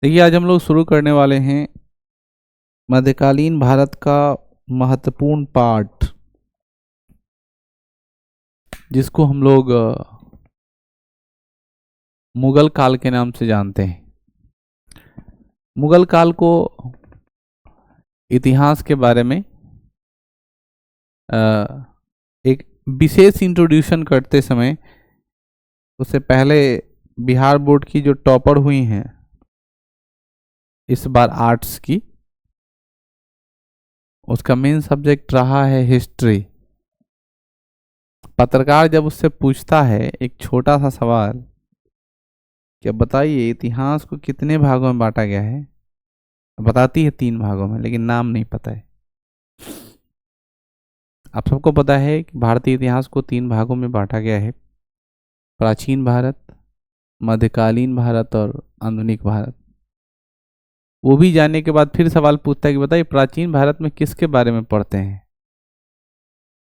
देखिए, आज हम लोग शुरू करने वाले हैं मध्यकालीन भारत का महत्वपूर्ण पार्ट, जिसको हम लोग मुगल काल के नाम से जानते हैं। मुगल काल को इतिहास के बारे में एक विशेष इंट्रोड्यूशन करते समय उससे पहले बिहार बोर्ड की जो टॉपर हुई हैं इस बार आर्ट्स की, उसका मेन सब्जेक्ट रहा है हिस्ट्री। पत्रकार जब उससे पूछता है एक छोटा सा सवाल कि बताइए इतिहास को कितने भागों में बांटा गया है, बताती है 3 भागों में, लेकिन नाम नहीं पता है। आप सबको पता है कि भारतीय इतिहास को 3 भागों में बांटा गया है, प्राचीन भारत, मध्यकालीन भारत और आधुनिक भारत। वो भी जानने के बाद फिर सवाल पूछता है कि बताइए प्राचीन भारत में किसके बारे में पढ़ते हैं।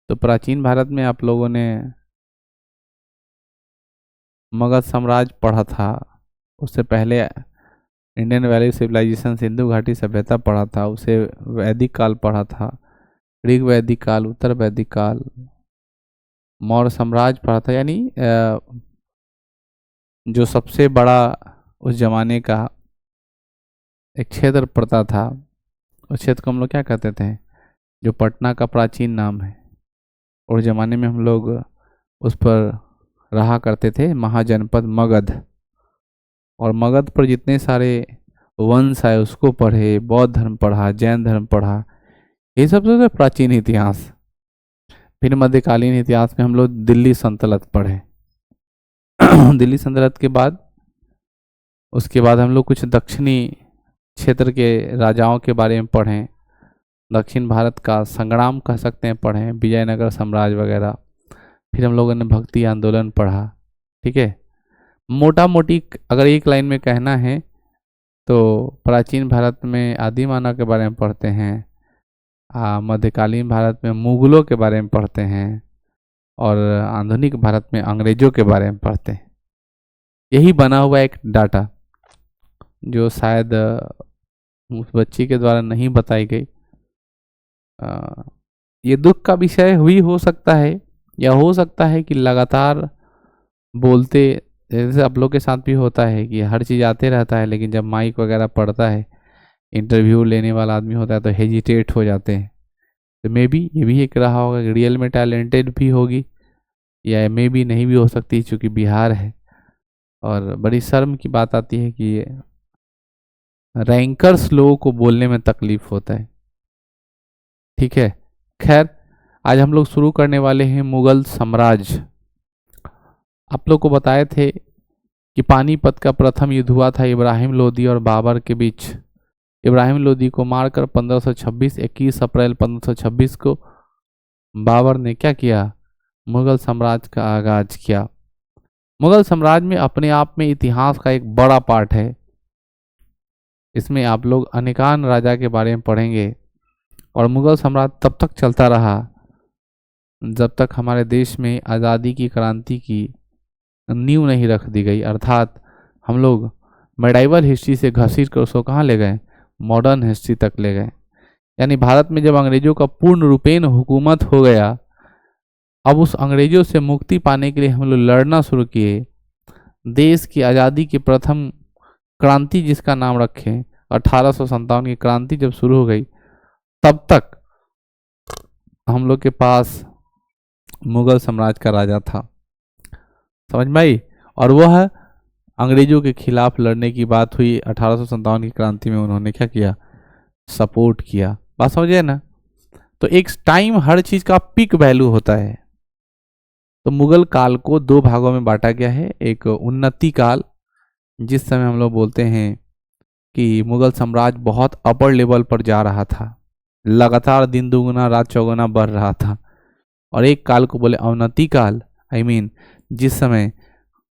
तो प्राचीन भारत में आप लोगों ने मगध साम्राज्य पढ़ा था, उससे पहले इंडियन वैली सिविलाइजेशन सिंधु घाटी सभ्यता पढ़ा था, उसे वैदिक काल पढ़ा था, ऋग वैदिक काल, उत्तर वैदिक काल, मौर्य साम्राज्य पढ़ा था। यानी जो सबसे बड़ा उस जमाने का एक क्षेत्र पड़ता था, उस क्षेत्र को हम लोग क्या कहते थे, जो पटना का प्राचीन नाम है। और ज़माने में हम लोग उस पर रहा करते थे, महाजनपद मगध। और मगध पर जितने सारे वंश आए उसको पढ़े, बौद्ध धर्म पढ़ा, जैन धर्म पढ़ा, ये सब तो प्राचीन इतिहास। फिर मध्यकालीन इतिहास में हम लोग दिल्ली सल्तनत पढ़े। दिल्ली सल्तनत के बाद उसके बाद हम लोग कुछ दक्षिणी क्षेत्र के राजाओं के बारे में पढ़ें, दक्षिण भारत का संग्राम कह सकते हैं पढ़ें, विजयनगर साम्राज्य वगैरह। फिर हम लोगों ने भक्ति आंदोलन पढ़ा। ठीक है, मोटा मोटी अगर एक लाइन में कहना है तो प्राचीन भारत में आदि मानव के बारे में पढ़ते हैं, मध्यकालीन भारत में मुगलों के बारे में पढ़ते हैं, और आधुनिक भारत में अंग्रेजों के बारे में पढ़ते हैं। यही बना हुआ एक डाटा जो शायद उस बच्ची के द्वारा नहीं बताई गई। ये दुख का विषय हुई हो सकता है, या हो सकता है कि लगातार बोलते, जैसे आप लोग के साथ भी होता है कि हर चीज़ आते रहता है, लेकिन जब माइक वगैरह पढ़ता है, इंटरव्यू लेने वाला आदमी होता है तो हेजिटेट हो जाते हैं। तो मे बी ये भी एक रहा होगा कि रियल में टैलेंटेड भी होगी, या मे बी नहीं भी हो सकती, चूँकि बिहार है। और बड़ी शर्म की बात आती है कि रैंकर्स लोगों को बोलने में तकलीफ होता है। ठीक है, खैर आज हम लोग शुरू करने वाले हैं मुगल साम्राज्य। आप लोग को बताए थे कि पानीपत का प्रथम युद्ध हुआ था इब्राहिम लोदी और बाबर के बीच। इब्राहिम लोदी को मारकर 1526 21 अप्रैल 1526 को बाबर ने क्या किया, मुगल साम्राज्य का आगाज किया। मुगल साम्राज्य में अपने आप में इतिहास का एक बड़ा पार्ट है। इसमें आप लोग अनेकान राजा के बारे में पढ़ेंगे। और मुगल साम्राज्य तब तक चलता रहा जब तक हमारे देश में आज़ादी की क्रांति की नींव नहीं रख दी गई। अर्थात हम लोग मेडाइवल हिस्ट्री से घसीट कर उसको कहाँ ले गए, मॉडर्न हिस्ट्री तक ले गए। यानी भारत में जब अंग्रेजों का पूर्ण रूपेण हुकूमत हो गया, अब उस अंग्रेजों से मुक्ति पाने के लिए हम लोग लड़ना शुरू किए। देश की आज़ादी की प्रथम क्रांति जिसका नाम रखें 1857 की क्रांति जब शुरू हो गई, तब तक हम लोग के पास मुगल साम्राज्य का राजा था। समझ में आई? और वह अंग्रेजों के खिलाफ लड़ने की बात हुई 1857 की क्रांति में, उन्होंने क्या किया, सपोर्ट किया। बात समझे ना? तो एक टाइम हर चीज का पीक वैल्यू होता है। तो मुगल काल को 2 भागों में बांटा गया है। एक उन्नति काल, जिस समय हम लोग बोलते हैं कि मुगल साम्राज्य बहुत अपर लेवल पर जा रहा था, लगातार दिन दुगुना रात चौगुना बढ़ रहा था। और एक काल को बोले अवनति काल, आई मीन जिस समय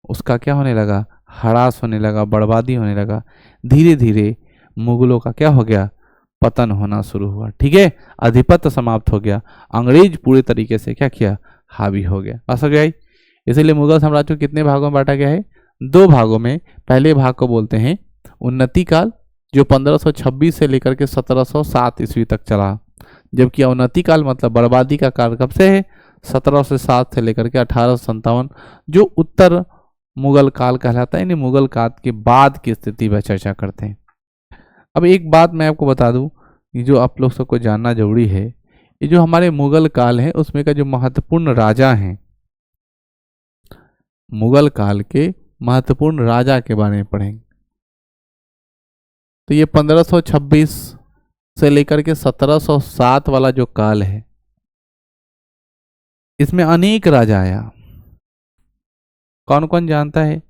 उसका क्या होने लगा, हरास होने लगा, बर्बादी होने लगा। धीरे धीरे मुगलों का क्या हो गया, पतन होना शुरू हुआ। ठीक है, आधिपत्य समाप्त हो गया, अंग्रेज पूरे तरीके से क्या किया, हावी हो गया। बस हो गया। इसलिए मुगल साम्राज्य को कितने भागों में बांटा गया है, 2 भागों में। पहले भाग को बोलते हैं उन्नति काल जो 1526 से लेकर के 1707 ईस्वी तक चला। जबकि अवनति काल मतलब बर्बादी का काल कब से है? 1707 से लेकर के 1857, जो उत्तर मुगल काल कहलाता है। यानी मुगल काल के बाद की स्थिति पर चर्चा करते हैं। अब एक बात मैं आपको बता दूं, ये जो आप लोग सबको जानना जरूरी है, ये जो हमारे मुगल काल है उसमें का जो महत्वपूर्ण राजा हैं, मुगल काल के महत्वपूर्ण राजा के बारे में पढ़ेंगे। तो ये 1526 से लेकर के 1707 वाला जो काल है, इसमें अनेक राजा आया। कौन कौन जानता है?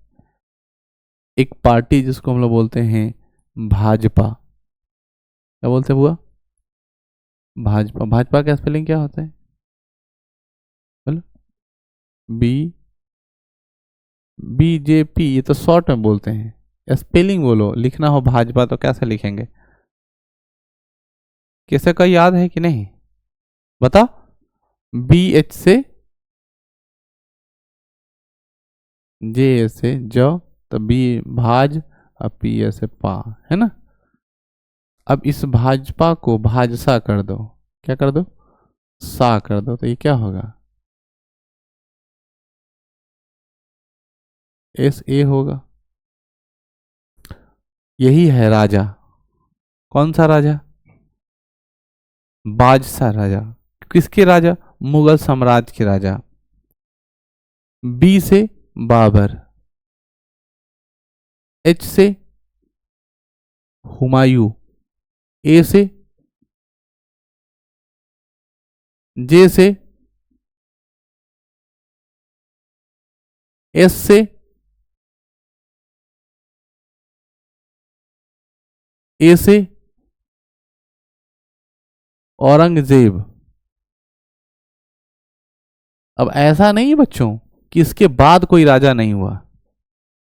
एक पार्टी जिसको हम लोग बोलते हैं भाजपा। क्या बोलते हैं बुआ? भाजपा। भाजपा का स्पेलिंग क्या होता है? बोलो। बीजेपी, ये तो शॉर्ट में बोलते हैं। स्पेलिंग बोलो, लिखना हो भाजपा तो कैसे लिखेंगे? कैसे का याद है कि नहीं? बताओ। BH से J से जो, तो बी भाज और P से पा, है ना। अब इस भाजपा को भाजसा कर दो। क्या कर दो? सा कर दो। तो ये क्या होगा? SA होगा। यही है राजा। कौन सा राजा? बादशाह राजा। किसके राजा? मुगल साम्राज्य के राजा। B से बाबर, H से हुमायूं, A से J से S से A से औरंगजेब। अब ऐसा नहीं बच्चों कि इसके बाद कोई राजा नहीं हुआ,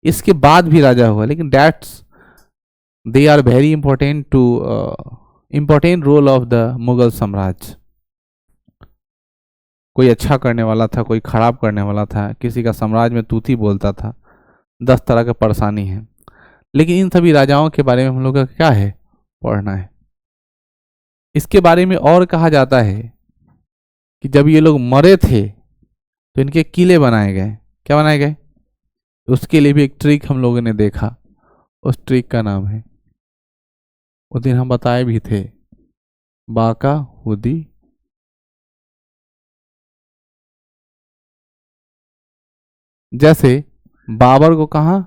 इसके बाद भी राजा हुआ, लेकिन that's they are very important to important role of the Mughal साम्राज्य। कोई अच्छा करने वाला था, कोई खराब करने वाला था, किसी का साम्राज्य में तूती बोलता था, 10 तरह का परेशानी है। लेकिन इन सभी राजाओं के बारे में हम लोग का क्या है? पढ़ना है। इसके बारे में और कहा जाता है कि जब ये लोग मरे थे तो इनके किले बनाए गए। क्या बनाए गए? उसके लिए भी एक ट्रिक हम लोगों ने देखा। उस ट्रिक का नाम है, उस दिन हम बताए भी थे, बाका हुदी। जैसे बाबर को कहा?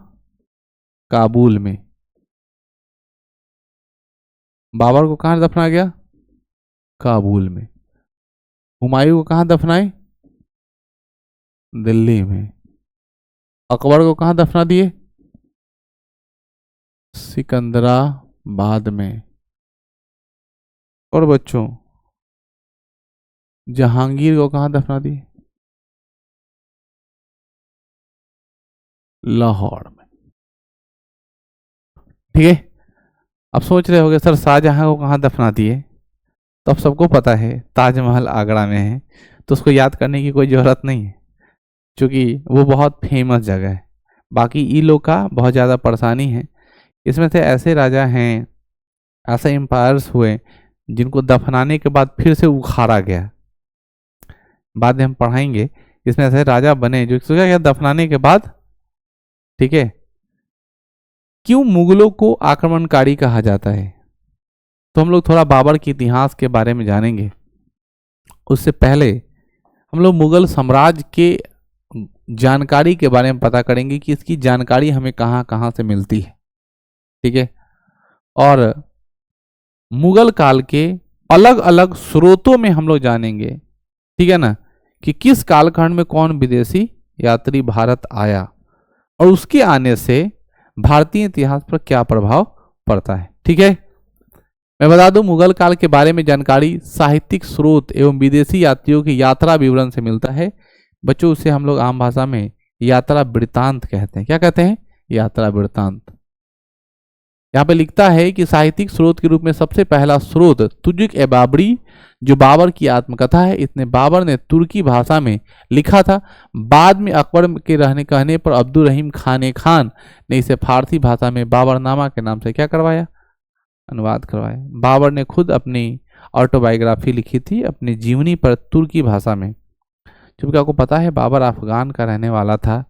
काबुल में। बाबर को कहां दफना गया? काबुल में। हुमायूं को कहां दफनाए? दिल्ली में। अकबर को कहां दफना दिए? सिकंदराबाद में। और बच्चों जहांगीर को कहां दफना दिए? लाहौर में। ठीक है। अब सोच रहे होगे सर शाहजहां को कहां दफना दिए? तो अब सबको पता है ताजमहल आगरा में है, तो उसको याद करने की कोई जरूरत नहीं है, क्योंकि वो बहुत फेमस जगह है। बाकी ई लोग का बहुत ज़्यादा परेशानी है। इसमें से ऐसे राजा हैं, ऐसे एम्पायर्स हुए जिनको दफनाने के बाद फिर से उखाड़ा गया। बाद में हम पढ़ाएंगे। इसमें ऐसे राजा बने जो क्या गया दफनाने के बाद। ठीक है। क्यों मुगलों को आक्रमणकारी कहा जाता है? तो हम लोग थोड़ा बाबर के इतिहास के बारे में जानेंगे। उससे पहले हम लोग मुगल साम्राज्य के जानकारी के बारे में पता करेंगे कि इसकी जानकारी हमें कहाँ कहाँ से मिलती है। ठीक है। और मुगल काल के अलग अलग स्रोतों में हम लोग जानेंगे, ठीक है ना, कि किस कालखंड में कौन विदेशी यात्री भारत आया और उसके आने से भारतीय इतिहास पर क्या प्रभाव पड़ता है। ठीक है। मैं बता दूं मुगल काल के बारे में जानकारी साहित्यिक स्रोत एवं विदेशी यात्रियों की यात्रा विवरण से मिलता है। बच्चों उसे हम लोग आम भाषा में यात्रा वृत्तांत कहते हैं। क्या कहते हैं? यात्रा वृत्तांत। यहाँ पे लिखता है कि साहित्यिक स्रोत के रूप में सबसे पहला स्रोत तुजुक ए बाबरी, जो बाबर की आत्मकथा है। इसने बाबर ने तुर्की भाषा में लिखा था। बाद में अकबर के रहने कहने पर अब्दुल रहीम खान ने इसे फारसी भाषा में बाबरनामा के नाम से क्या करवाया? अनुवाद करवाए। बाबर ने खुद अपनी ऑटोबायोग्राफी लिखी थी अपनी जीवनी पर तुर्की भाषा में। क्योंकि आपको पता है बाबर अफगान का रहने वाला था।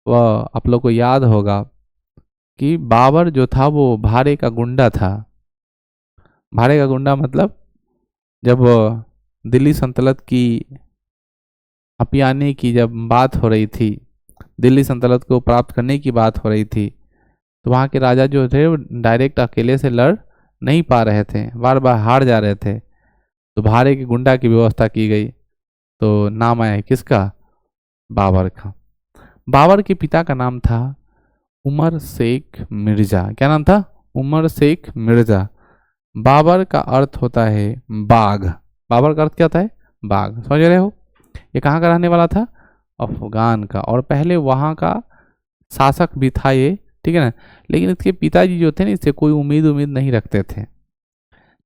वह आप लोग को याद होगा कि बाबर जो था वो भारे का गुंडा था। भारे का गुंडा मतलब जब दिल्ली सल्तनत की अपनाने की जब बात हो रही थी, दिल्ली सल्तनत को प्राप्त करने की बात हो रही थी, तो वहाँ के राजा जो थे वो डायरेक्ट अकेले से लड़ नहीं पा रहे थे, बार बार हार जा रहे थे। तो भारे के गुंडा की व्यवस्था की गई। तो नाम आया किसका? बाबर का। बाबर के पिता का नाम था उमर शेख मिर्जा। क्या नाम था? उमर शेख मिर्जा। बाबर का अर्थ होता है बाघ। बाबर का अर्थ क्या होता है? बाघ। समझ रहे हो? ये कहाँ का रहने वाला था? अफगान का। और पहले वहाँ का शासक भी था ये, ठीक है ना। लेकिन इसके पिताजी जो थे ना, इससे कोई उम्मीद नहीं रखते थे।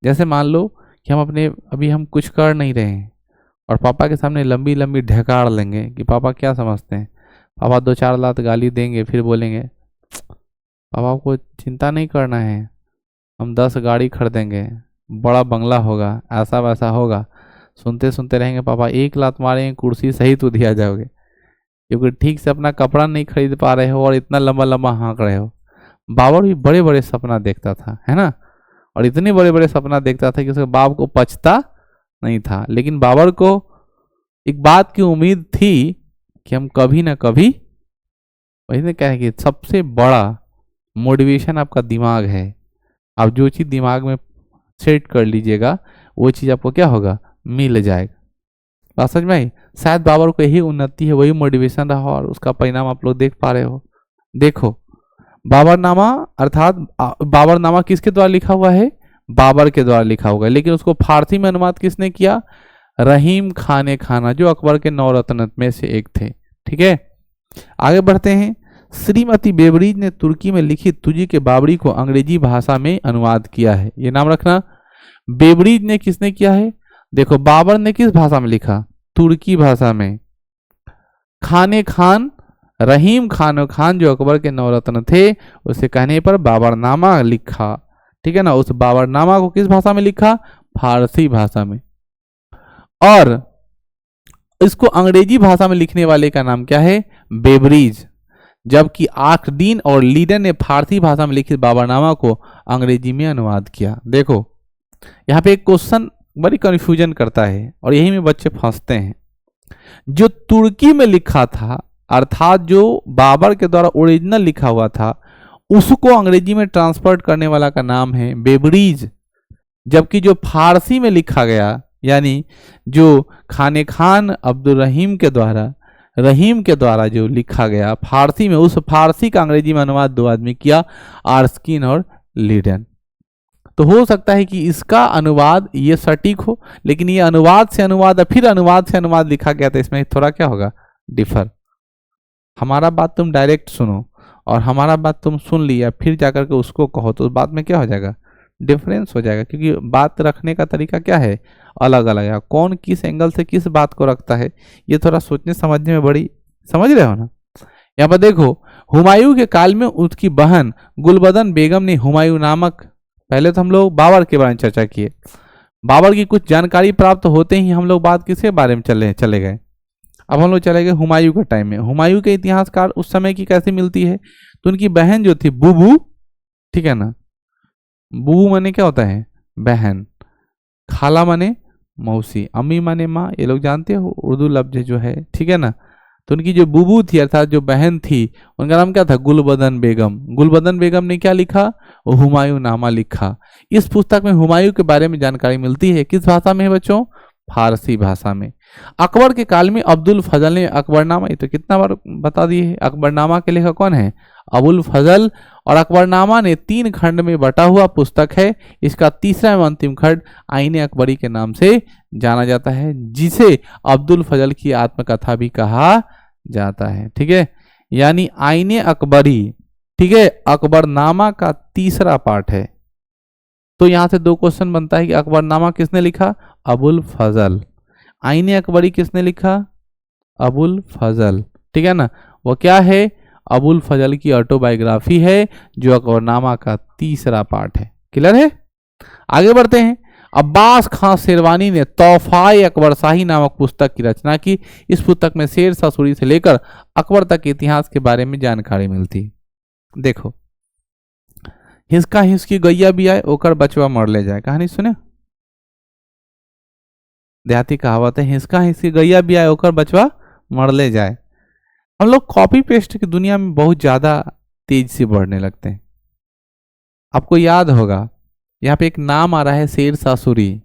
जैसे मान लो कि अभी हम कुछ कर नहीं रहे हैं और पापा के सामने लंबी लंबी ढेकार लेंगे कि पापा क्या समझते हैं। पापा 2-4 लात गाली देंगे, फिर बोलेंगे पापा को चिंता नहीं करना है, हम 10 गाड़ी खरीदेंगे, बड़ा बंगला होगा, ऐसा वैसा होगा। सुनते सुनते रहेंगे, पापा एक लात मारेंगे कुर्सी सही तो दिया जाओगे, क्योंकि ठीक से अपना कपड़ा नहीं खरीद पा रहे हो और इतना लंबा लंबा हाँक रहे हो। बाबर भी बड़े बड़े सपना देखता था, है ना। और इतने बड़े बड़े सपना देखता था कि उसके बाप को पछता नहीं था। लेकिन बाबर को एक बात की उम्मीद थी कि हम कभी ना कभी, वही ने कहा कि सबसे बड़ा मोटिवेशन आपका दिमाग है। आप जो चीज़ दिमाग में सेट कर लीजिएगा वो चीज़ आपको क्या होगा? मिल जाएगा। बात समझ में आई? शायद बाबर को यही उन्नति है, वही मोटिवेशन रहा और उसका परिणाम आप लोग देख पा रहे हो। देखो बाबरनामा, अर्थात बाबरनामा किसके द्वारा लिखा हुआ है? बाबर के द्वारा लिखा हुआ है। लेकिन उसको फारसी में अनुवाद किसने किया? रहीम खान खाना, जो अकबर के 9 रत्न में से एक थे। ठीक है, आगे बढ़ते हैं। श्रीमती बेबरीज ने तुर्की में लिखित तुजी के बाबरी को अंग्रेजी भाषा में अनुवाद किया है। ये नाम रखना। बेबरीज ने किसने किया है? देखो बाबर ने किस भाषा में लिखा? तुर्की भाषा में। खाने खान, रहीम खान खान जो अकबर के 9 रत्न थे, उसे कहने पर बाबरनामा लिखा। ठीक है ना। उस बाबरनामा को किस भाषा में लिखा? फारसी भाषा में। और इसको अंग्रेजी भाषा में लिखने वाले का नाम क्या है? बेबरीज। जबकि आखदीन और लीडन ने फारसी भाषा में लिखित बाबरनामा को अंग्रेजी में अनुवाद किया। देखो यहाँ पे एक क्वेश्चन बड़ी कंफ्यूजन करता है और यही में बच्चे फंसते हैं। जो तुर्की में लिखा था, अर्थात जो बाबर के द्वारा ओरिजिनल लिखा हुआ था, उसको अंग्रेजी में ट्रांसफर करने वाला का नाम है बेबरीज। जबकि जो फारसी में लिखा गया, यानी जो खाने खान अब्दुल रहीम के द्वारा, रहीम के द्वारा जो लिखा गया फारसी में, उस फारसी का अंग्रेजी में अनुवाद 2 आदमी किया, आर्स्किन और लीडन। तो हो सकता है कि इसका अनुवाद ये सटीक हो, लेकिन ये अनुवाद से अनुवाद फिर अनुवाद से अनुवाद लिखा गया था, इसमें थोड़ा क्या होगा? डिफर। हमारा बात तुम डायरेक्ट सुनो और हमारा बात तुम सुन लिया फिर जाकर के उसको कहो, तो उस बात में क्या हो जाएगा? डिफरेंस हो जाएगा। क्योंकि बात रखने का तरीका क्या है? अलग अलग है। कौन किस एंगल से किस बात को रखता है, ये थोड़ा सोचने समझने में बड़ी, समझ रहे हो ना। यहाँ पर देखो, हुमायूं के काल में उसकी बहन गुलबदन बेगम ने हुमायूं नामक, पहले तो हम लोग बाबर के बारे में चर्चा किए, बाबर की कुछ जानकारी प्राप्त होते ही हम लोग बात किसके बारे में चले गए? अब हम लोग चले गए हुमायूं के टाइम में। हुमायूं के इतिहासकार उस समय की कैसे मिलती है? तो उनकी बहन जो थी बुबू, ठीक है ना, बुबू माने क्या होता है? बहन। खाला माने मौसी, अम्मी माने माँ, ये लोग जानते हो उर्दू लफ्ज जो है, ठीक है ना। तो उनकी जो बुबू थी अर्थात जो बहन थी, उनका नाम क्या था? गुलबदन बेगम। गुलबदन बेगम ने क्या लिखा? वो हुमायूं नामा लिखा। इस पुस्तक में हुमायूं के बारे में जानकारी मिलती है। किस भाषा में है बच्चों? फारसी भाषा में। अकबर के काल में अब्दुल फजल ने अकबरनामा, ये तो कितना बार बता दिए है, अकबरनामा के लेखक कौन है? अबुल फजल। और अकबरनामा ने 3 खंड में बटा हुआ पुस्तक है। इसका तीसरा एवं अंतिम खंड आईने अकबरी के नाम से जाना जाता है, जिसे अब्दुल फजल की आत्मकथा भी कहा जाता है। ठीक है, यानी आईने अकबरी, ठीक है, अकबरनामा का तीसरा पार्ट है। तो यहां से 2 क्वेश्चन बनता है कि अकबरनामा किसने लिखा? अबुल फजल। आईने अकबरी किसने लिखा? अबुल फजल। ठीक है ना। वो क्या है? अबुल फजल की ऑटोबायोग्राफी है, जो अकबरनामा का तीसरा पार्ट है। क्लियर है? आगे बढ़ते हैं। अब्बास खां शेरवानी ने तोहफाए अकबर शाही नामक पुस्तक की रचना की। इस पुस्तक में शेर शाह सूरी से लेकर अकबर तक के इतिहास के बारे में जानकारी मिलती है। देखो, हिसका हिसकी गैया भी आए ओकर बचवा मर ले जाए, कहानी सुने? देहाती कहावत है, हिसका हिसकी गैया भी आए ओकर बचवा मर ले जाए। हम लोग कॉपी पेस्ट की दुनिया में बहुत ज्यादा तेज से बढ़ने लगते हैं। आपको याद होगा यहाँ पे एक नाम आ रहा है शेर शाह सूरी।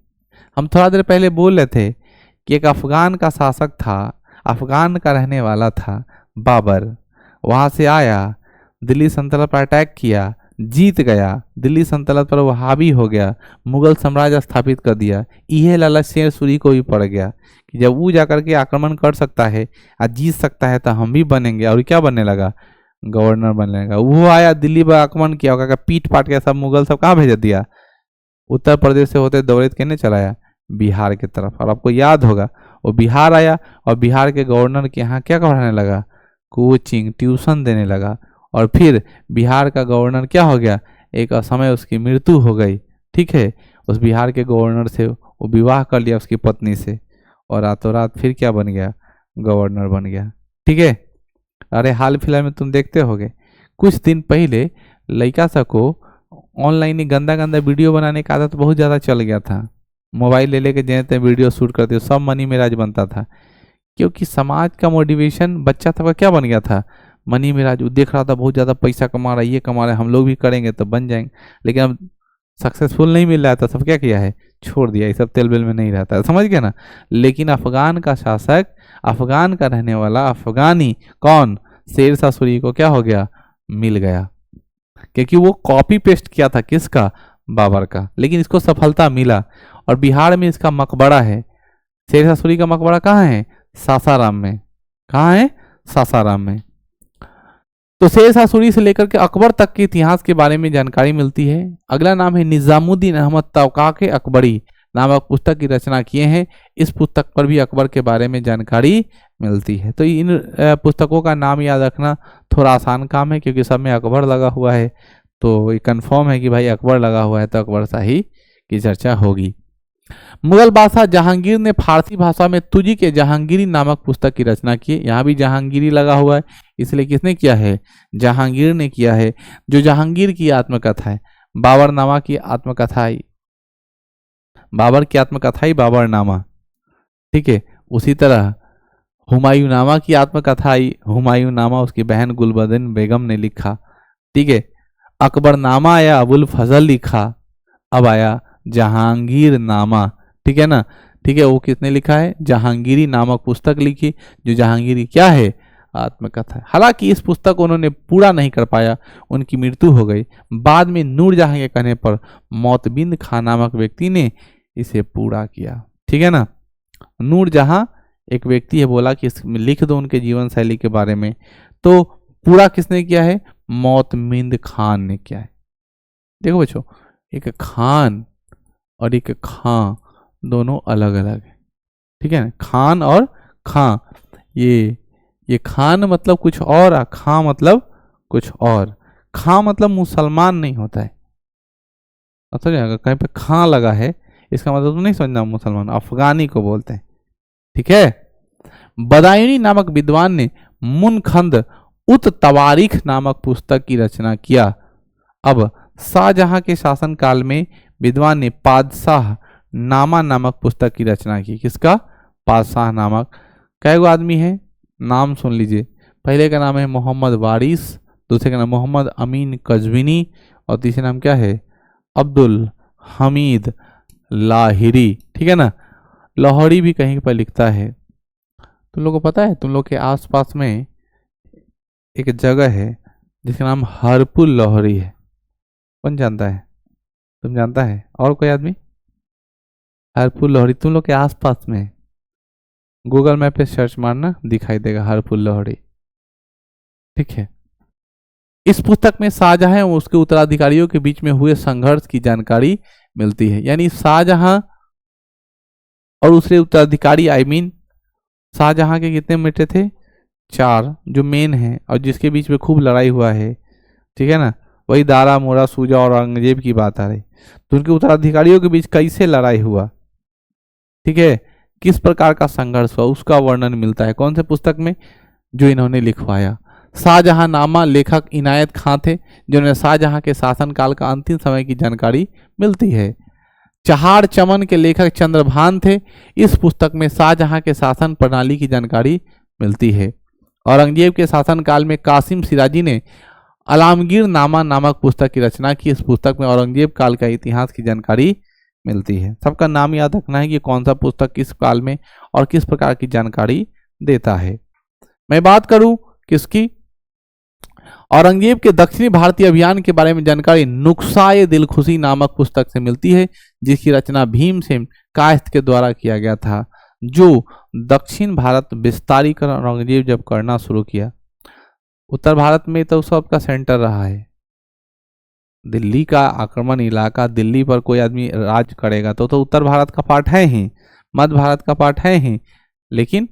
हम थोड़ा देर पहले बोल रहे थे कि एक अफगान का शासक था, अफगान का रहने वाला था बाबर। वहां से आया, दिल्ली सल्तनत पर अटैक किया, जीत गया, दिल्ली सल्तनत पर वो हावी हो गया, मुगल साम्राज्य स्थापित कर दिया। यह लालच शेर सूरी को भी पड़ गया कि जब वो जाकर के आक्रमण कर सकता है और जीत सकता है तो हम भी बनेंगे। और क्या बनने लगा? गवर्नर बनने लगा। वो आया, दिल्ली पर आक्रमण किया, होगा पीट पाट के सब मुगल सब कहाँ भेज दिया? उत्तर प्रदेश से होते दौड़े कहने चलाया बिहार की तरफ। और आपको याद होगा वो बिहार आया और बिहार के गवर्नर के यहाँ क्या कराने लगा? कोचिंग, ट्यूशन देने लगा। और फिर बिहार का गवर्नर क्या हो गया? एक समय उसकी मृत्यु हो गई। ठीक है, उस बिहार के गवर्नर से वो विवाह कर लिया उसकी पत्नी से, और रातों रात फिर क्या बन गया? गवर्नर बन गया। ठीक है। अरे हाल फिलहाल में तुम देखते होगे, कुछ दिन पहले लड़का सा को ऑनलाइन ही गंदा गंदा वीडियो बनाने का आदत बहुत ज़्यादा चल गया था। मोबाइल ले लेके जैसे वीडियो शूट करते, सब मनी मेराज बनता था। क्योंकि समाज का मोटिवेशन बच्चा था क्या बन गया था? मनी मेराज। वो देख रहा था बहुत ज़्यादा पैसा कमा रहा है, ये कमा रहा है, हम लोग भी करेंगे तो बन जाएंगे। लेकिन अब सक्सेसफुल नहीं मिल रहा था, सब क्या किया है? छोड़ दिया। ये सब तेल बेल में नहीं रहता है, समझ गया ना? लेकिन अफगान का शासक, अफगान का रहने वाला अफगानी कौन? शेर शाह सूरी को क्या हो गया? मिल गया। क्योंकि वो कॉपी पेस्ट किया था किसका? बाबर का। लेकिन इसको सफलता मिला। और बिहार में इसका मकबरा है। शेर शाह सूरी का मकबरा कहाँ है? सासाराम में। कहाँ है? सासाराम में। तो शेर शाह सूरी से लेकर के अकबर तक के इतिहास के बारे में जानकारी मिलती है। अगला नाम है निजामुद्दीन अहमद तौकाके अकबरी नामक पुस्तक की रचना किए हैं। इस पुस्तक पर भी अकबर के बारे में जानकारी मिलती है। तो इन पुस्तकों का नाम याद रखना थोड़ा आसान काम है, क्योंकि सब में अकबर लगा हुआ है। तो ये कंफर्म है कि भाई अकबर लगा हुआ है तो अकबर शाही की चर्चा होगी। मुगल बादशाह जहांगीर ने फारसी भाषा में तुजी के जहांगीरी नामक पुस्तक की रचना की। यहाँ भी जहांगीरी लगा हुआ है, इसलिए किसने किया है? जहांगीर ने किया है। जो जहांगीर की आत्मकथा है, बाबरनामा की आत्मकथा, बाबर की आत्मकथा ही बाबरनामा। ठीक है। उसी तरह हुमायूंनामा की आत्मकथा आई, हुमायूंनामा उसकी बहन गुलबदन बेगम ने लिखा। ठीक है। अकबरनामा आया, अबुल फजल लिखा। अब आया जहांगीर नामा। ठीक है ना? ठीक है। वो किसने लिखा है? जहांगीरी नामक पुस्तक लिखी, जो जहांगीरी क्या है? आत्मकथा है। हालांकि इस पुस्तक को उन्होंने पूरा नहीं कर पाया, उनकी मृत्यु हो गई। बाद में नूरजहां के कहने पर मोतबिंद खां नामक व्यक्ति ने इसे पूरा किया। ठीक है ना? नूरजहां एक व्यक्ति है, बोला कि लिख दो उनके जीवन शैली के बारे में, तो पूरा किसने किया है? मोतबिंद खान ने किया है। देखो बच्चों, एक खान और एक खां दोनों अलग अलग है। ठीक है ना? खान और खां, ये खान मतलब कुछ और, खां मतलब कुछ और। खां मतलब मुसलमान नहीं होता है। समझ जाएगा? कहीं पे खां लगा है इसका मतलब तो नहीं समझना मुसलमान, अफगानी को बोलते हैं। ठीक है। बदायूनी नामक विद्वान ने मुनखंद उत तवारीख नामक पुस्तक की रचना किया। अब शाहजहां के शासनकाल में विद्वान ने पादशाह नामा नामक पुस्तक की रचना की। किसका? पादशाह नामक। कैगो आदमी है? नाम सुन लीजिए। पहले का नाम है मोहम्मद वारिस, दूसरे का नाम मोहम्मद अमीन कजविनी, और तीसरे नाम क्या है? अब्दुल हमीद लाहिरी। ठीक है ना? लाहौरी भी कहीं पर लिखता है। तुम लोग को पता है, तुम लोग के आसपास में एक जगह है जिसका नाम हरपुल लाहौरी है। कौन जानता है? तुम जानता है? और कोई आदमी? हरपुल लाहौरी तुम लोग के आसपास में, गूगल मैप पे सर्च मारना, दिखाई देगा हरपुल लाहौरी। ठीक है। इस पुस्तक में शाहजहां और उसके उत्तराधिकारियों के बीच में हुए संघर्ष की जानकारी मिलती है। यानी शाहजहां और उसके उत्तराधिकारी, शाहजहां के कितने बेटे थे? 4, जो मेन है और जिसके बीच में खूब लड़ाई हुआ है। ठीक है ना? वही दारा मोरा सूजा और औरंगजेब की बात आ रही। तो उनके उत्तराधिकारियों के बीच कैसे लड़ाई हुआ, ठीक है, किस प्रकार का संघर्ष हुआ, उसका वर्णन मिलता है कौन से पुस्तक में, जो इन्होंने लिखवाया। शाहजहांनामा लेखक इनायत खां थे, जिन्होंने शाहजहां के शासनकाल का अंतिम समय की जानकारी मिलती है। चहार चमन के लेखक चंद्रभान थे, इस पुस्तक में शाहजहां के शासन प्रणाली की जानकारी मिलती है। औरंगजेब के शासनकाल में कासिम सिराजी ने आलमगीर नामा नामक पुस्तक की रचना की, इस पुस्तक में औरंगजेब काल का इतिहास की जानकारी मिलती है। सबका नाम याद रखना है कि कौन सा पुस्तक किस काल में और किस प्रकार की जानकारी देता है। मैं बात करूं किसकी, औरंगजेब के दक्षिणी भारतीय अभियान के बारे में जानकारी नुक्साए दिलखुशी नामक पुस्तक से मिलती है, जिसकी रचना भीमसेन कायस्थ के द्वारा किया गया था, जो दक्षिण भारत विस्तारीकरण औरंगजेब जब करना शुरू किया। उत्तर भारत में तो सबका सेंटर रहा है, दिल्ली का आक्रमण इलाका, दिल्ली पर कोई आदमी राज करेगा तो उत्तर भारत का पार्ट है ही, मध्य भारत का पार्ट है ही, लेकिन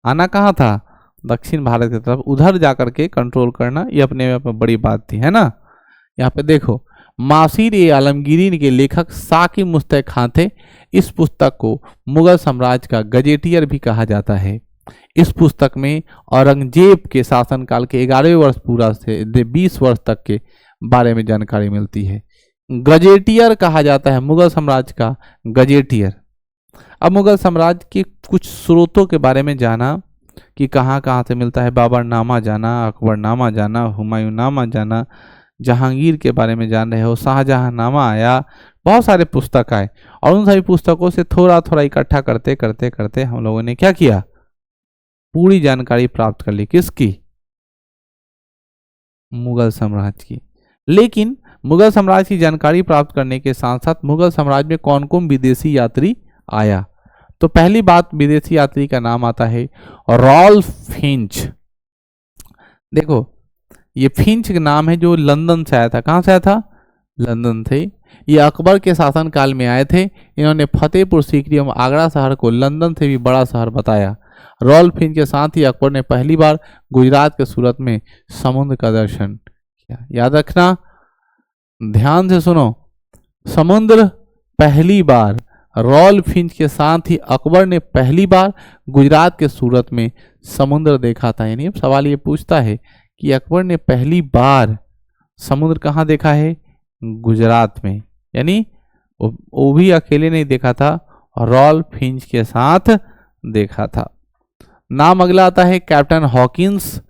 आना कहाँ था, दक्षिण भारत की तरफ, उधर जाकर के कंट्रोल करना ये अपने में बड़ी बात थी, है ना। यहाँ पे देखो, मासीर ए आलमगीरी के लेखक साकी मुस्तक खां थे, इस पुस्तक को मुगल साम्राज्य का गजेटियर भी कहा जाता है। इस पुस्तक में औरंगजेब के शासनकाल के 11वें वर्ष पूरा से 20 वर्ष तक के बारे में जानकारी मिलती है। गजेटियर कहा जाता है मुगल साम्राज्य का गजेटियर। अब मुगल साम्राज्य के कुछ स्रोतों के बारे में जाना कि कहाँ कहाँ से मिलता है, बाबरनामा जाना, अकबरनामा जाना, हुमायूंनामा जाना, जहांगीर के बारे में जान रहे हो, शाहजहांनामा आया, बहुत सारे पुस्तक आए, और उन सभी पुस्तकों से थोड़ा थोड़ा इकट्ठा करते करते करते हम लोगों ने क्या किया, पूरी जानकारी प्राप्त कर ली, किसकी, मुगल साम्राज्य की। लेकिन मुगल साम्राज्य की जानकारी प्राप्त करने के साथ साथ मुगल साम्राज्य में कौन कौन विदेशी यात्री आया, तो पहली बात विदेशी यात्री का नाम आता है रॉल्फ फिंच। देखो ये फिंच का नाम है, जो लंदन से आया था। कहाँ से आया था, लंदन से। ये अकबर के शासनकाल में आए थे। इन्होंने फतेहपुर सीकरी एवं आगरा शहर को लंदन से भी बड़ा शहर बताया। रॉल्फ फिंच के साथ ही अकबर ने पहली बार गुजरात के सूरत में समुद्र का दर्शन किया। याद रखना, ध्यान से सुनो, समुद्र पहली बार, रॉल्फ फिंच के साथ ही अकबर ने पहली बार गुजरात के सूरत में समुद्र देखा था। यानी अब सवाल ये पूछता है कि अकबर ने पहली बार समुद्र कहाँ देखा है, गुजरात में, यानी वो भी अकेले नहीं देखा था, रॉल्फ फिंच के साथ देखा था। नाम अगला आता है कैप्टन हॉकिंस।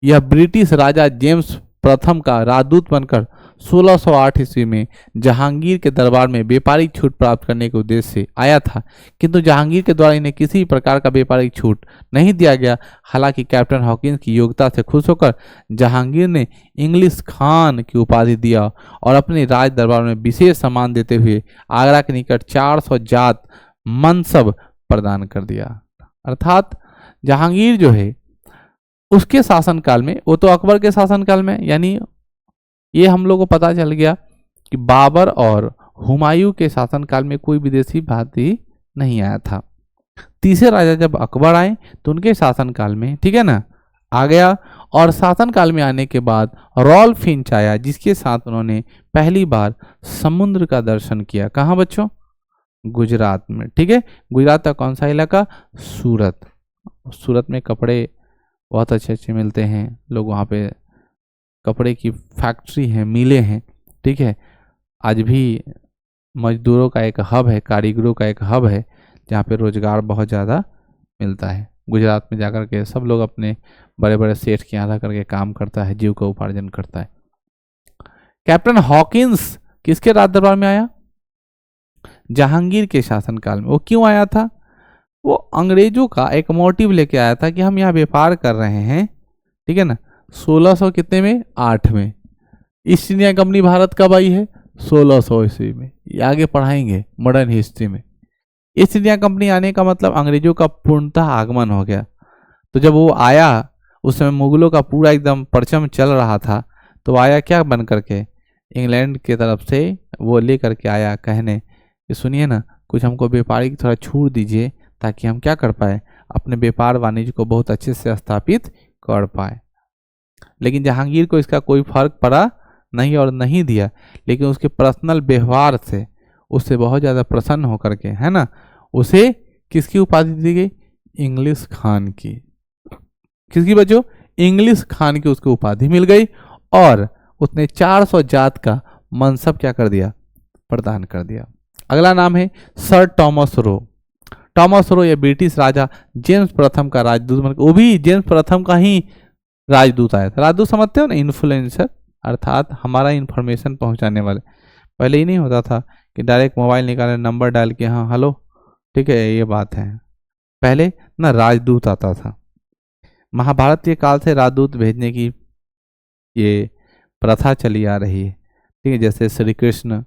यह ब्रिटिश राजा जेम्स प्रथम का राजदूत बनकर 1608 ईस्वी में जहांगीर के दरबार में व्यापारिक छूट प्राप्त करने के उद्देश्य से आया था, किंतु जहांगीर के द्वारा इन्हें किसी प्रकार का व्यापारिक छूट नहीं दिया गया। हालांकि कैप्टन हॉकिंस की योग्यता से खुश होकर जहांगीर ने इंग्लिश खान की उपाधि दिया और अपने राज दरबार में विशेष सम्मान देते हुए आगरा के निकट 400 जात मनसब प्रदान कर दिया। अर्थात जहांगीर जो है उसके शासनकाल में, वो तो अकबर के शासनकाल में, यानी ये हम लोग को पता चल गया कि बाबर और हुमायूं के शासनकाल में कोई विदेशी भारतीय नहीं आया था। तीसरे राजा जब अकबर आए तो उनके शासनकाल में, ठीक है ना, आ गया। और शासनकाल में आने के बाद रॉल्फ फिंच आया, जिसके साथ उन्होंने पहली बार समुद्र का दर्शन किया। कहाँ बच्चों, गुजरात में, ठीक है। गुजरात का कौन सा इलाका, सूरत। सूरत में कपड़े बहुत अच्छे अच्छे मिलते हैं, लोग वहाँ पे कपड़े की फैक्ट्री है, मिलें हैं, ठीक है। आज भी मजदूरों का एक हब है, कारीगरों का एक हब है, जहाँ पे रोजगार बहुत ज़्यादा मिलता है। गुजरात में जाकर के सब लोग अपने बड़े बड़े सेठ के यहाँ रह करके काम करता है, जीव का उपार्जन करता है। कैप्टन हॉकिंस किसके राज दरबार में आया, जहांगीर के शासनकाल में। वो क्यों आया था, वो अंग्रेजों का एक मोटिव लेके आया था कि हम यहाँ व्यापार कर रहे हैं, ठीक है ना। 1600 कितने में, 8 में। ईस्ट इंडिया कंपनी भारत कब आई है, 1600 ईस्वी में। ये आगे पढ़ाएंगे मॉडर्न हिस्ट्री में। ईस्ट इंडिया कंपनी आने का मतलब अंग्रेजों का पूर्णतः आगमन हो गया। तो जब वो आया उस समय मुगलों का पूरा एकदम परचम चल रहा था, तो आया क्या बन करके, इंग्लैंड की तरफ से वो ले करके आया कहने कि सुनिए ना, कुछ हमको व्यापारिक थोड़ा छूट दीजिए ताकि हम क्या कर पाए, अपने व्यापार वाणिज्य को बहुत अच्छे से स्थापित कर पाए। लेकिन जहांगीर को इसका कोई फर्क पड़ा नहीं और नहीं दिया, लेकिन उसके पर्सनल व्यवहार से उससे बहुत ज़्यादा प्रसन्न होकर के, है ना, उसे किसकी उपाधि दी गई? इंग्लिश खान की। किसकी बच्चों? इंग्लिश खान की उसको उपाधि मिल गई और उसने 400 जात का मनसब क्या कर दिया? प्रदान कर दिया। अगला नाम है sir Thomas Roe. Thomas Roe ये ब्रिटिश राजा जेम्स प्रथम का राजदूत बनकर, वो भी जेम्स प्रथम का ही राजदूत आया था। राजदूत समझते हो ना, इन्फ्लुएंसर, अर्थात हमारा इंफॉर्मेशन पहुंचाने वाले। पहले ही नहीं होता था कि डायरेक्ट मोबाइल निकाले, नंबर डाल के हाँ हेलो, ठीक है ये बात है। पहले ना राजदूत आता था। महाभारत के काल से राजदूत भेजने की ये प्रथा चली आ रही है, ठीक है। जैसे श्री कृष्ण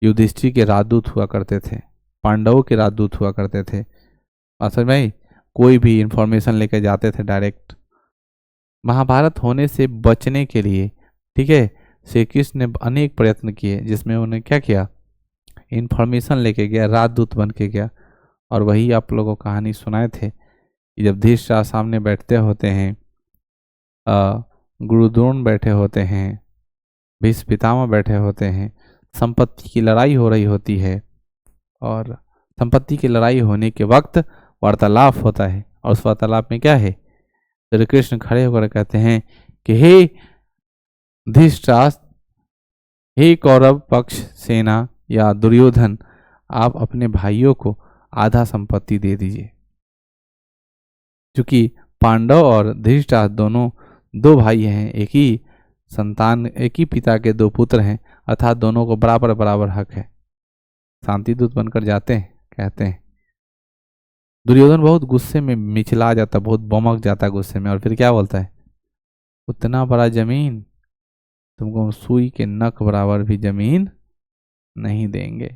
युधिष्ठिर के राजदूत हुआ करते थे, पांडवों के राजदूत हुआ करते थे। असल में कोई भी इंफॉर्मेशन लेके जाते थे डायरेक्ट। महाभारत होने से बचने के लिए, ठीक है, श्री कृष्ण ने अनेक प्रयत्न किए, जिसमें उन्होंने क्या किया? इंफॉर्मेशन लेके गया, राजदूत बन के गया। और वही आप लोगों को कहानी सुनाए थे कि जब धृतराष्ट्र सामने बैठते होते हैं, गुरु द्रोण बैठे होते हैं, भीष्म पितामह बैठे होते हैं, संपत्ति की लड़ाई हो रही होती है, और संपत्ति की लड़ाई होने के वक्त वार्तालाप होता है। और उस वार्तालाप में क्या है? श्री कृष्ण खड़े होकर कहते हैं कि हे धृतराष्ट्र, हे कौरव पक्ष सेना या दुर्योधन, आप अपने भाइयों को आधा संपत्ति दे दीजिए। क्योंकि पांडव और धृतराष्ट्र दोनों दो भाई हैं, एक ही संतान, एक ही पिता के दो पुत्र हैं, अर्थात दोनों को बराबर बराबर हक है। शांति दूत बनकर जाते हैं, कहते हैं। दुर्योधन बहुत गुस्से में मिचला जाता, बहुत बमक जाता गुस्से में, और फिर क्या बोलता है? उतना बड़ा जमीन, तुमको सुई के नख बराबर भी जमीन नहीं देंगे।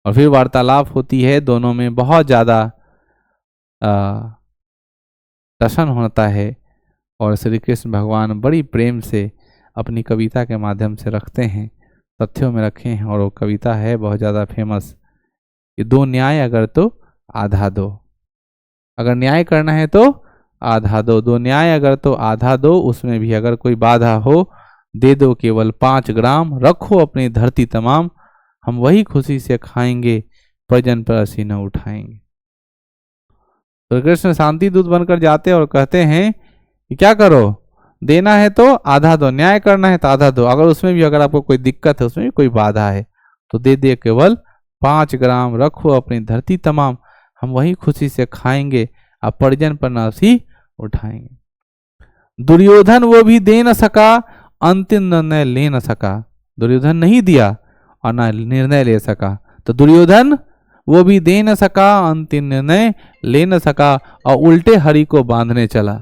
और फिर वार्तालाप होती है, दोनों में बहुत ज़्यादा टशन होता है, और श्री कृष्ण भगवान बड़ी प्रेम से अपनी कविता के माध्यम से रखते हैं, तथ्यों में रखे हैं। और वो कविता है बहुत ज़्यादा फेमस कि दो न्याय अगर तो आधा दो, अगर न्याय करना है तो आधा दो, दो न्याय अगर तो आधा दो, उसमें भी अगर कोई बाधा हो दे दो केवल 5 ग्राम, रखो अपनी धरती तमाम, हम वही खुशी से खाएंगे, प्रजन पर असीना उठाएंगे। तो कृष्ण शांति दूत बनकर जाते और कहते हैं कि क्या करो, देना है तो आधा दो, न्याय करना है तो आधा दो, अगर उसमें भी अगर आपको कोई दिक्कत है, उसमें भी कोई बाधा है तो दे दे केवल 5 ग्राम, रखो अपनी धरती तमाम, हम वही खुशी से खाएंगे, आप परिजन पर नासी उठाएंगे। दुर्योधन वो भी दे न सका, अंतिम निर्णय ले न सका। दुर्योधन नहीं दिया और ना निर्णय ले सका, तो दुर्योधन वो भी दे न सका, अंतिम निर्णय ले न सका, और उल्टे हरि को बांधने चला,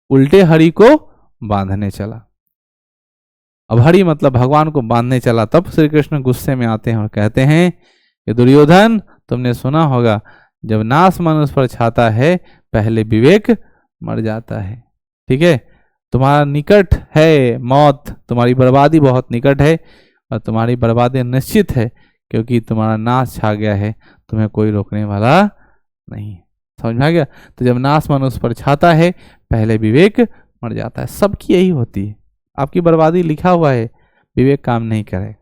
उल्टे हरि को बांधने चला। अब हरि मतलब भगवान को बांधने चला। तब श्री कृष्ण गुस्से में आते हैं और कहते हैं कि दुर्योधन, तुमने सुना होगा जब नाश मनुष्य पर छाता है पहले विवेक मर जाता है, ठीक है। तुम्हारा निकट है मौत, तुम्हारी बर्बादी बहुत निकट है, और तुम्हारी बर्बादी निश्चित है, क्योंकि तुम्हारा नाश छा गया है, तुम्हें कोई रोकने वाला नहीं। समझ में आ गया? तो जब नाश मनुष्य पर छाता है पहले विवेक मर जाता है। सबकी यही होती है, आपकी बर्बादी लिखा हुआ है, विवेक काम नहीं करे।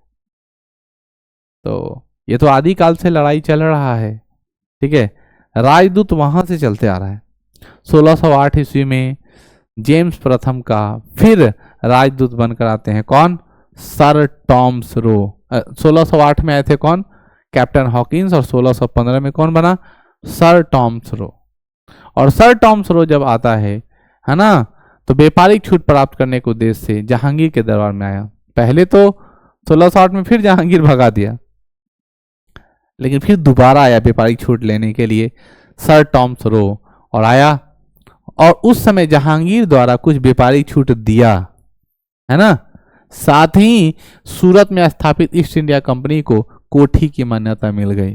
तो ये तो आदि काल से लड़ाई चल रहा है, ठीक है। राजदूत वहां से चलते आ रहा है। 1608 ईस्वी में जेम्स प्रथम का फिर राजदूत बनकर आते हैं, कौन? Sir Thomas Roe. 1608 में आए थे कौन? Captain Hawkins. और 1615 में कौन बना? Sir Thomas Roe. और सर टॉमस रो जब आता है ना, तो व्यापारिक छूट प्राप्त करने के उद्देश्य से जहांगीर के दरबार में आया। पहले तो 1608 में फिर जहांगीर भगा दिया, लेकिन फिर दोबारा आया व्यापारिक छूट लेने के लिए सर टॉमस रो, और आया। और उस समय जहांगीर द्वारा कुछ व्यापारिक छूट दिया, है ना। साथ ही सूरत में स्थापित ईस्ट इंडिया कंपनी को कोठी की मान्यता मिल गई।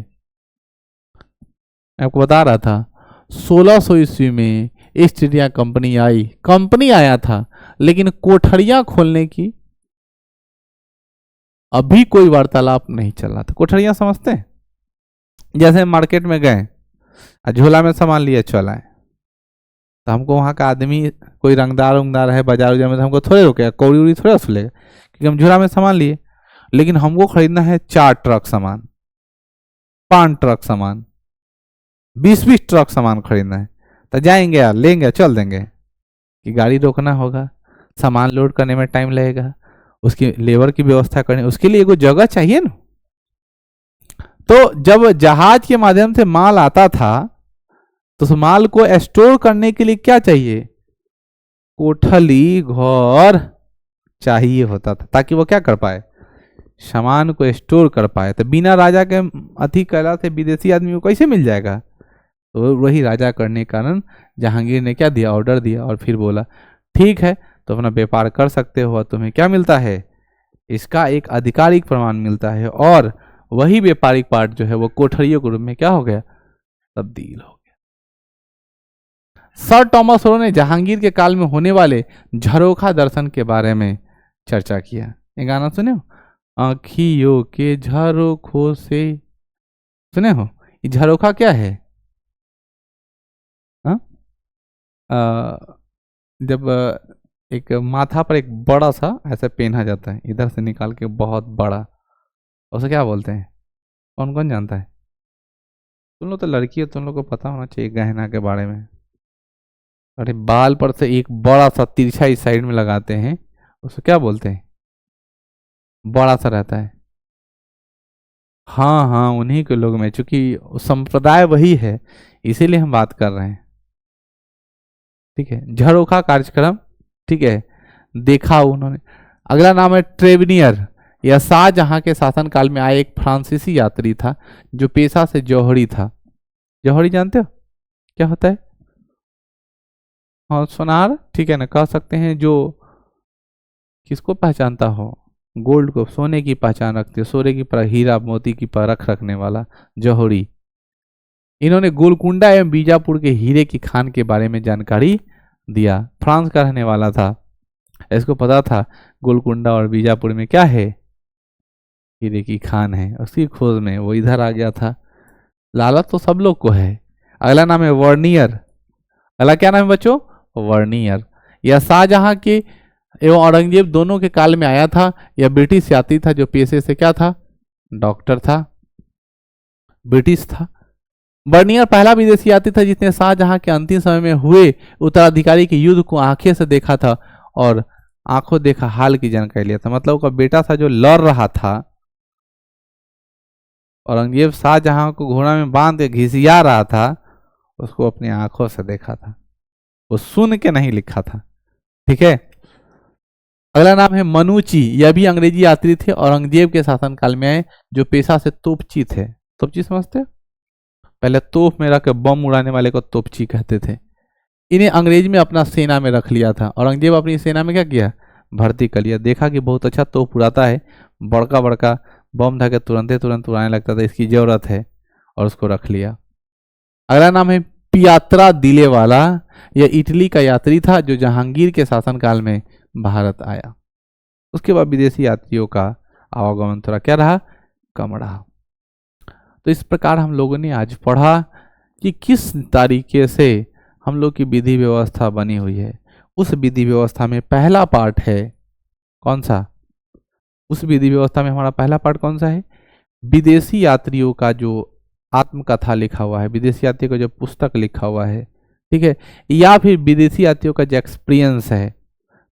मैं आपको बता रहा था 1600 ईस्वी में ईस्ट इंडिया कंपनी आई, कंपनी आया था, लेकिन कोठरियां खोलने की अभी कोई वार्तालाप नहीं चल रहा था। कोठरियां समझते हैं? जैसे मार्केट में गए, झोला में सामान लिए चल आए, तो हमको वहाँ का आदमी कोई रंगदार उंगदार है बाजार उजार में तो हमको थोड़े रोकेगा, कौड़ी उड़ी थोड़े वसूलेगा, क्योंकि हम झोला में सामान लिए। लेकिन हमको खरीदना है 4 ट्रक सामान, 5 ट्रक सामान, 20-20 ट्रक सामान खरीदना है, तो जाएंगे यार, लेंगे, चल देंगे कि गाड़ी रोकना होगा, सामान लोड करने में टाइम लगेगा, उसकी लेबर की व्यवस्था करनी, उसके लिए कोई जगह चाहिए ना। तो जब जहाज के माध्यम से माल आता था तो उस माल को स्टोर करने के लिए क्या चाहिए, कोठली, घर चाहिए होता था, ताकि वो क्या कर पाए, सामान को स्टोर कर पाए। तो बिना राजा के अति कला से विदेशी आदमी को कैसे मिल जाएगा, तो वही राजा करने के कारण जहांगीर ने क्या दिया, ऑर्डर दिया, और फिर बोला ठीक है तो अपना व्यापार कर सकते हो, तुम्हें क्या मिलता है, इसका एक आधिकारिक प्रमाण मिलता है। और वही व्यापारिक पार्ट जो है वो कोठरियों के रूप में क्या हो गया, तब्दील हो गया। सर टॉमस होरो ने जहांगीर के काल में होने वाले झरोखा दर्शन के बारे में चर्चा किया। ये गाना सुने हो, आँखियों के झरोखों से, सुने हो, ये झरोखा क्या है, हाँ, जब एक माथा पर एक बड़ा सा ऐसे पहना जाता है, इधर से निकाल के बहुत बड़ा, उसे क्या बोलते हैं, कौन कौन जानता है, तुम लोग तो लड़की हो, तुम लोग को पता होना चाहिए गहना के बारे में। अरे बाल पर से एक बड़ा सा तिरछा इस साइड में लगाते हैं, उसे क्या बोलते हैं, बड़ा सा रहता है, हाँ हाँ उन्हीं के लोग में, चूंकि संप्रदाय वही है इसीलिए हम बात कर रहे हैं। ठीक है, झरोखा कार्यक्रम, ठीक है, देखा उन्होंने। अगला नाम है ट्रेवनियर। यह शाहजहां के शासनकाल में आए एक फ्रांसीसी यात्री था जो पेशा से जौहरी था। जौहरी जानते हो क्या होता है, हाँ सोनार, ठीक है ना, कह सकते हैं जो किसको पहचानता हो, गोल्ड को, सोने की पहचान रखते हो, सोने की पर हीरा मोती की परख रखने वाला जौहरी। इन्होंने गोलकुंडा एवं बीजापुर के हीरे की खान के बारे में जानकारी दिया। फ्रांस का रहने वाला था, इसको पता था गोलकुंडा और बीजापुर में क्या है, हीरे की खान है, उसकी खोज में वो इधर आ गया था। लालच तो सब लोग को है। अगला नाम है वर्नियर। अगला क्या नाम है बच्चों, वर्नियर। यह शाहजहां के एवं औरंगजेब दोनों के काल में आया था। यह ब्रिटिश यात्री था जो पेशे से क्या था, डॉक्टर था, ब्रिटिश था। बर्नियर पहला विदेशी यात्री था जिसने शाहजहां के अंतिम समय में हुए उत्तराधिकारी के युद्ध को आंखें से देखा था और आंखों देखा हाल की जानकारी लिया था। मतलब उसका बेटा था जो लड़ रहा था, औरंगजेब शाहजहां को घोड़ा में बांध के घिसिया रहा था, उसको अपनी आंखों से देखा था, वो सुन के नहीं लिखा था। ठीक है, अगला नाम है मनुची। यह भी अंग्रेजी यात्री थे, औरंगजेब के शासनकाल में आए, जो पेशा से तोपची थे। तोपची समझते हो, पहले तोप में रख के बम उड़ाने वाले को तोपची कहते थे। इन्हें अंग्रेज में अपना सेना में रख लिया था। औरंगजेब अपनी सेना में क्या किया, भर्ती कर लिया। देखा कि बहुत अच्छा तोप उड़ाता है, बड़का बड़का बम धके तुरंत उड़ाने लगता था, इसकी जरूरत है, और उसको रख लिया। अगला नाम है पियात्रा दिले वाला। यह इटली का यात्री था जो जहांगीर के शासनकाल में भारत आया। उसके बाद विदेशी यात्रियों का आवागमन थोड़ा क्या रहा, कम रहा। तो इस प्रकार हम लोगों ने आज पढ़ा कि किस तरीके से हम लोग की विधि व्यवस्था बनी हुई है। उस विधि व्यवस्था में पहला पार्ट है कौन सा, उस विधि व्यवस्था में हमारा पहला पार्ट कौन सा है, विदेशी यात्रियों का जो आत्मकथा लिखा हुआ है, विदेशी यात्रियों का जो पुस्तक लिखा हुआ है, ठीक है, या फिर विदेशी यात्रियों का जो एक्सपीरियंस है।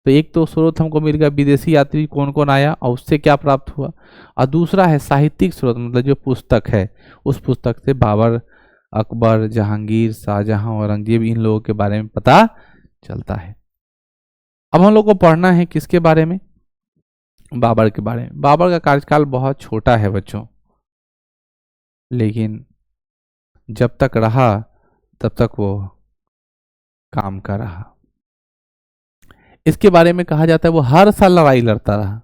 तो एक तो स्रोत हमको मिल गया विदेशी यात्री कौन कौन आया और उससे क्या प्राप्त हुआ, और दूसरा है साहित्यिक स्रोत, मतलब जो पुस्तक है उस पुस्तक से बाबर, अकबर, जहांगीर, शाहजहां, औरंगजेब, इन लोगों के बारे में पता चलता है। अब हम लोग को पढ़ना है किसके बारे में, बाबर के बारे में। बाबर का कार्यकाल बहुत छोटा है बच्चों, लेकिन जब तक रहा तब तक वो काम कर रहा। इसके बारे में कहा जाता है वो हर साल लड़ाई लड़ता रहा।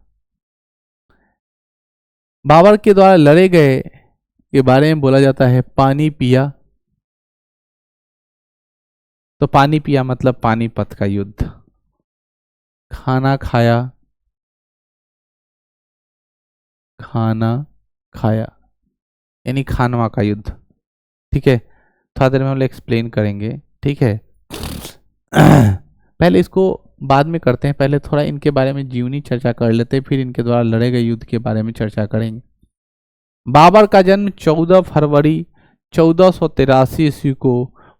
बाबर के द्वारा लड़े गए के बारे में बोला जाता है पानी पिया। तो पानी पिया मतलब पानीपत का युद्ध। खाना खाया, खाना खाया यानी खानवा का युद्ध। ठीक है, थोड़ा देर में हम लोग एक्सप्लेन करेंगे। ठीक है, पहले इसको बाद में करते हैं, पहले थोड़ा इनके बारे में जीवनी चर्चा कर लेते हैं, फिर इनके द्वारा लड़े गए युद्ध के बारे में चर्चा करेंगे। बाबर का जन्म 14 फरवरी 1483 ईस्वी को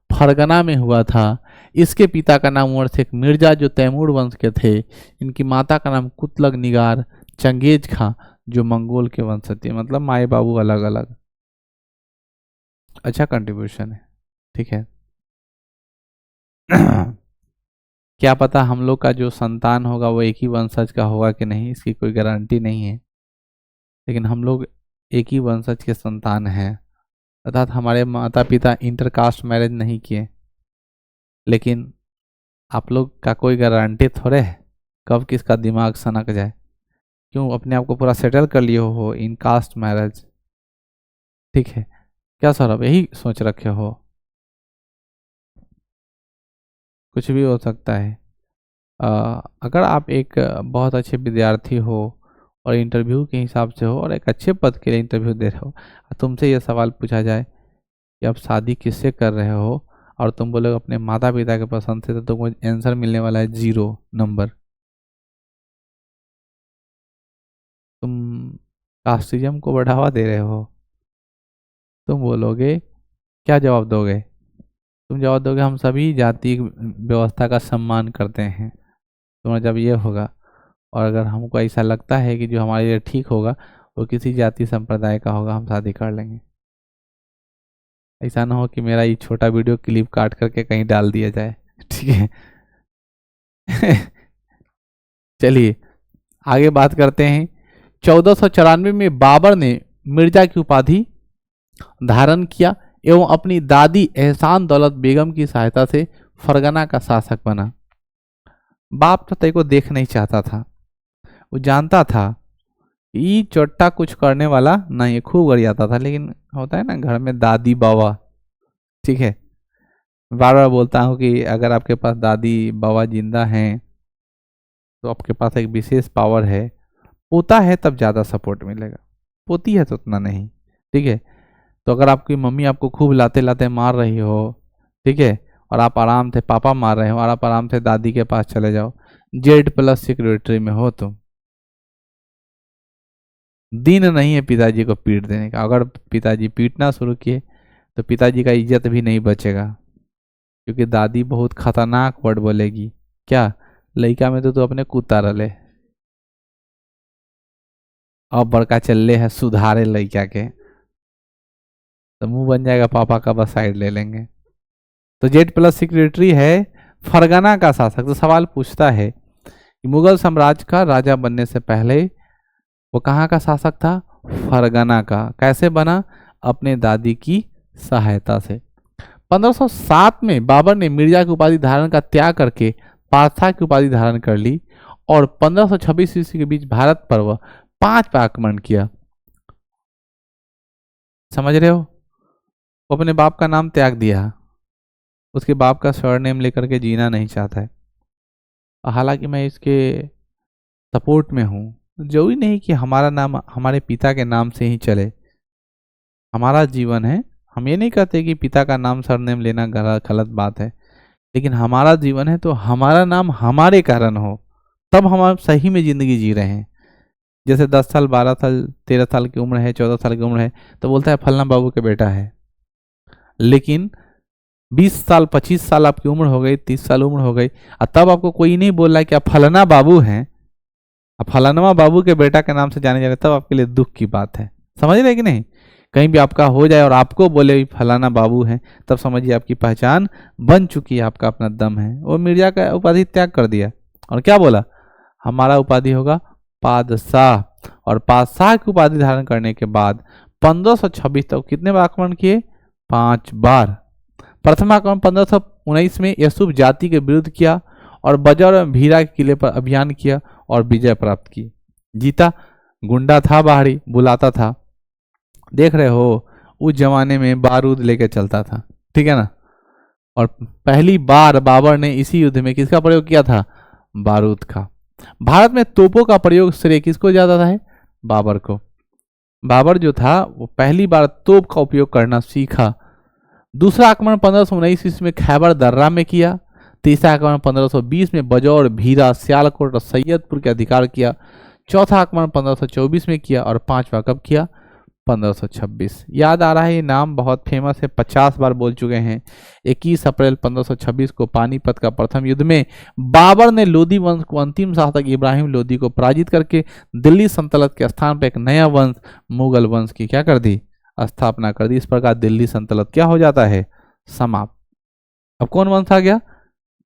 फरगना में हुआ था। इसके पिता का नाम उमर शेख मिर्जा जो तैमूर वंश के थे। इनकी माता का नाम कुतलग निगार चंगेज खां जो मंगोल के वंश थे। मतलब माए बाबू अलग अलग। अच्छा कंट्रीब्यूशन है, ठीक है। क्या पता हम लोग का जो संतान होगा वो एक ही वंशज का होगा कि नहीं, इसकी कोई गारंटी नहीं है, लेकिन हम लोग एक ही वंशज के संतान हैं, अर्थात हमारे माता पिता इंटरकास्ट मैरिज नहीं किए। लेकिन आप लोग का कोई गारंटी थोड़े है कब किसका दिमाग सनक जाए। क्यों अपने आप को पूरा सेटल कर लिए हो इन कास्ट मैरिज, ठीक है। क्या सौरभ यही सोच रखे हो? कुछ भी हो सकता है। अगर आप एक बहुत अच्छे विद्यार्थी हो और इंटरव्यू के हिसाब से हो और एक अच्छे पद के लिए इंटरव्यू दे रहे हो, तुमसे यह सवाल पूछा जाए कि आप शादी किससे कर रहे हो और तुम बोलोगे अपने माता पिता के पसंद से, तो तुमको आंसर मिलने वाला है 0 नंबर। तुम कास्टिज्म को बढ़ावा दे रहे हो। तुम बोलोगे, क्या जवाब दोगे? तुम जवाब दोगे हम सभी जाति व्यवस्था का सम्मान करते हैं। तुम्हारा जब ये होगा, और अगर हमको ऐसा लगता है कि जो हमारे लिए ठीक होगा वो किसी जाति संप्रदाय का होगा, हम शादी कर लेंगे। ऐसा ना हो कि मेरा ये छोटा वीडियो क्लिप काट करके कहीं डाल दिया जाए, ठीक है। चलिए आगे बात करते हैं। 1494 में बाबर ने मिर्जा की उपाधि धारण किया एवं अपनी दादी एहसान दौलत बेगम की सहायता से फरगना का शासक बना। बाप तो तेरे को देख नहीं चाहता था, वो जानता था ये चोट्टा कुछ करने वाला नहीं, खूब गरियाता था। लेकिन होता है ना घर में दादी बाबा, ठीक है। बार बार बोलता हूँ कि अगर आपके पास दादी बाबा जिंदा हैं तो आपके पास एक विशेष पावर है। पोता है तब ज़्यादा सपोर्ट मिलेगा, पोती है तो उतना नहीं, ठीक है। तो अगर आपकी मम्मी आपको खूब लाते लाते मार रही हो, ठीक है, और आप आराम से पापा मार रहे हो और आप आराम से दादी के पास चले जाओ, Z+ सिक्योरिटी में हो, तो दिन नहीं है पिताजी को पीट देने का। अगर पिताजी पीटना शुरू किए तो पिताजी का इज्जत भी नहीं बचेगा, क्योंकि दादी बहुत खतरनाक वर्ड बोलेगी। क्या लड़का में तो तू अपने कुत्ता रले, अब बड़का चल है सुधारे लड़का के, तो मुंह बन जाएगा पापा का, बस साइड ले लेंगे। तो Z+ सिक्योरिटी है फरगना का शासक। तो सवाल पूछता है कि मुगल साम्राज्य का राजा बनने से पहले वो कहाँ का शासक था? फरगना का। कैसे बना? अपने दादी की सहायता से। 1507 में बाबर ने मिर्जा की उपाधि धारण का त्याग करके पारसा की उपाधि धारण कर ली और 1526 ईस्वी के बीच भारत पर वह 5 बार आक्रमण किया। समझ रहे हो? वो अपने बाप का नाम त्याग दिया, उसके बाप का सरनेम लेकर के जीना नहीं चाहता है। हालांकि मैं इसके सपोर्ट में हूँ। जरूरी नहीं कि हमारा नाम हमारे पिता के नाम से ही चले, हमारा जीवन है। हम ये नहीं कहते कि पिता का नाम सरनेम लेना गलत बात है, लेकिन हमारा जीवन है तो हमारा नाम हमारे कारण हो, तब हम सही में ज़िंदगी जी रहे हैं। जैसे 10 साल 12 साल 13 साल की उम्र है, 14 साल की उम्र है, तो बोलता है फलना बाबू के बेटा है। लेकिन 20 साल 25 साल आपकी उम्र हो गई, 30 साल उम्र हो गई, और तब आपको कोई नहीं बोल रहा है कि आप फलाना बाबू हैं, आप फलाना बाबू के बेटा के नाम से जाने जा रहे, तब आपके लिए दुख की बात है। समझ रहे कि नहीं? कहीं भी आपका हो जाए और आपको बोले फलाना बाबू हैं, तब समझिए आपकी पहचान बन चुकी है, आपका अपना दम है। वो मिर्जा का उपाधि त्याग कर दिया और क्या बोला? हमारा उपाधि होगा पादशाह। और पादशाह की उपाधि धारण करने के बाद 1526 तक कितने बार आक्रमण किए? 5 बार। प्रथम आक्रमण 1519 में यशुफ जाति के विरुद्ध किया और बजौर और भीरा के किले पर अभियान किया और विजय प्राप्त की। जीता। गुंडा था, बाहरी बुलाता था। देख रहे हो उस जमाने में बारूद लेके चलता था, ठीक है ना। और पहली बार बाबर ने इसी युद्ध में किसका प्रयोग किया था? बारूद का। भारत में तोपों का प्रयोग श्रेय किसको ज्यादा था? बाबर को। बाबर जो था वो पहली बार तोप का उपयोग करना सीखा। दूसरा आक्रमण 1519 ईस्वी में खैबर दर्रा में किया। तीसरा आक्रमण 1520 में बजौर, भीरा, सियालकोट और सैयदपुर के अधिकार किया। चौथा आक्रमण 1524 में किया और पांचवा कब किया? 1526। याद आ रहा है, ये नाम बहुत फेमस है, 50 बार बोल चुके हैं। 21 अप्रैल 1526 को पानीपत का प्रथम युद्ध में बाबर ने लोदी वंश को अंतिम शासक इब्राहिम लोदी को पराजित करके दिल्ली सल्तनत के स्थान पर एक नया वंश मुगल वंश की क्या कर दी? स्थापना कर दी। इस प्रकार दिल्ली सल्तनत क्या हो जाता है? समाप्त। अब कौन वंश आ गया?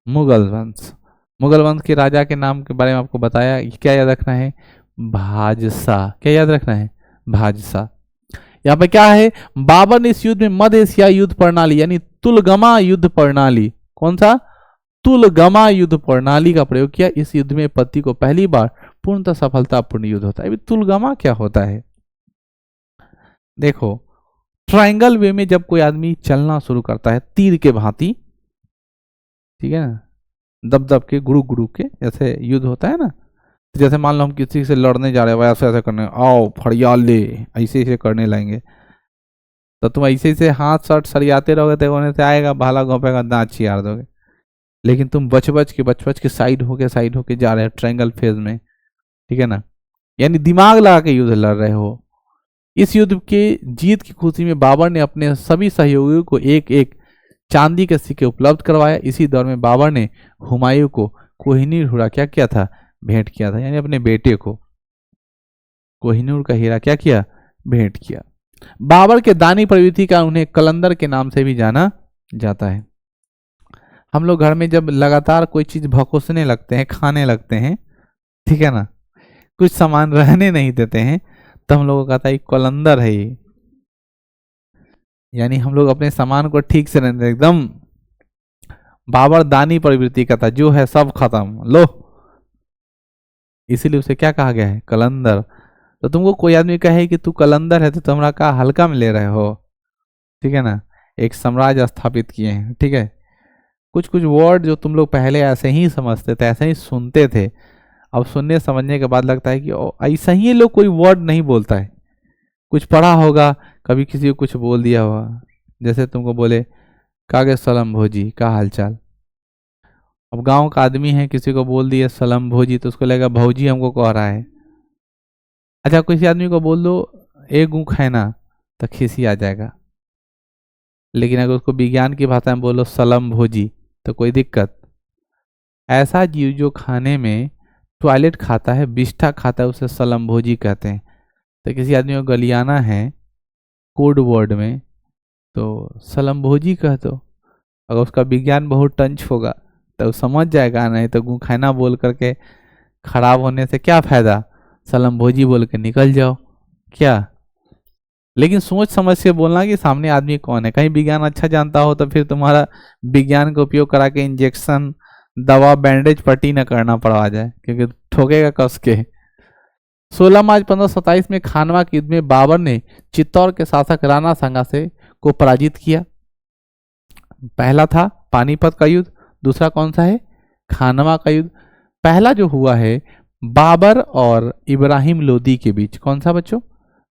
मुगल वंश। मुगल वंश के राजा के नाम के बारे में आपको बताया, क्या याद रखना है? भाजसा। क्या याद रखना है? भाजसा। यहाँ पे क्या है? बाबर ने इस युद्ध में मध्य एशिया युद्ध प्रणाली यानी तुलगमा युद्ध प्रणाली, कौन सा? तुलगमा युद्ध प्रणाली का प्रयोग किया। इस युद्ध में पति को पहली बार पूर्णतः सफलतापूर्ण युद्ध होता है। तुलगमा क्या होता है? देखो, ट्रायंगल वे में जब कोई आदमी चलना शुरू करता है तीर के भांति, ठीक है ना, दब दब के, गुरु गुरु के, जैसे युद्ध होता है ना, जैसे मान लो हम किसी से लड़ने जा रहे हैं, वैसे ऐसे करने, आओ फड़ियाल ले, ऐसे ऐसे करने लगेंगे, तो तुम ऐसे ऐसे हाथ शर्ट सरियाते रहोगे तो होने से आएगा, भाला घोंपेगा, दांत चियार दोगे। लेकिन तुम बच बच के साइड होके जा रहे हो ट्रायंगल फेज में, ठीक है ना, यानी दिमाग लगा के युद्ध लड़ रहे हो। इस युद्ध के जीत की खुशी में बाबर ने अपने सभी सहयोगियों को एक एक चांदी के सिक्के उपलब्ध करवाया। इसी दौर में बाबर ने हुमायूं को कोहिनूर हीरा क्या किया था? भेंट किया था, यानी अपने बेटे को कोहिनूर का हीरा क्या किया? भेंट किया। बाबर के दानी प्रवृत्ति का उन्हें कलंदर के नाम से भी जाना जाता है। हम लोग घर में जब लगातार कोई चीज भकोसने लगते हैं, खाने लगते हैं, ठीक है ना, कुछ सामान रहने नहीं देते हैं, तो हम लोगों को कहता है कलंदर है ये, यानी हम लोग अपने सामान को ठीक से रहने, एकदम बाबर दानी प्रवृत्ति का था, जो है सब खत्म लो, इसीलिए उसे क्या कहा गया है? कलंदर। तो तुमको कोई आदमी कहे कि तू कलंदर है तो तुम्हारा का हल्का में ले रहे हो, ठीक है ना, एक साम्राज्य स्थापित किए हैं, ठीक है। कुछ कुछ वर्ड जो तुम लोग पहले ऐसे ही समझते थे, ऐसे ही सुनते थे, अब सुनने समझने के बाद लगता है कि ऐसा ही लोग कोई वर्ड नहीं बोलता है, कुछ पढ़ा होगा, कभी किसी को कुछ बोल दिया होगा, जैसे तुमको बोले कागे सलाम भोजी, का हालचाल। अब गांव का आदमी है, किसी को बोल दिए सलाम भोजी, तो उसको लगेगा भौजी हमको कह रहा है। अच्छा, किसी आदमी को बोल दो एक ऊँख है ना, तो खिसी आ जाएगा। लेकिन अगर उसको विज्ञान की भाषा में बोलो सलाम भोजी, तो कोई दिक्कत। ऐसा जीव जो खाने में टॉयलेट खाता है, बिष्ठा खाता है, उसे सलाम भोजी कहते हैं। तो किसी आदमी को गलियाना है कोड वर्ड में, तो सलाम भोजी कह दो। अगर उसका विज्ञान बहुत टंच होगा तो समझ जाएगा, नहीं तो गुखाना बोल करके खराब होने से क्या फायदा, सलाम भोजी बोल के निकल जाओ क्या। लेकिन सोच समझ के बोलना कि सामने आदमी कौन है। कहीं विज्ञान अच्छा जानता हो तो फिर तुम्हारा विज्ञान का उपयोग करा के इंजेक्शन, दवा, बैंडेज, पट्टी न करना पड़वा जाए, क्योंकि ठोकेगा कस के। 16 मार्च 1527 में खानवा के युद्ध में बाबर ने चित्तौड़ के शासक राणा सांगा से को पराजित किया। पहला था पानीपत का युद्ध, दूसरा कौन सा है? खानवा का युद्ध। पहला जो हुआ है बाबर और इब्राहिम लोदी के बीच, कौन सा बच्चों?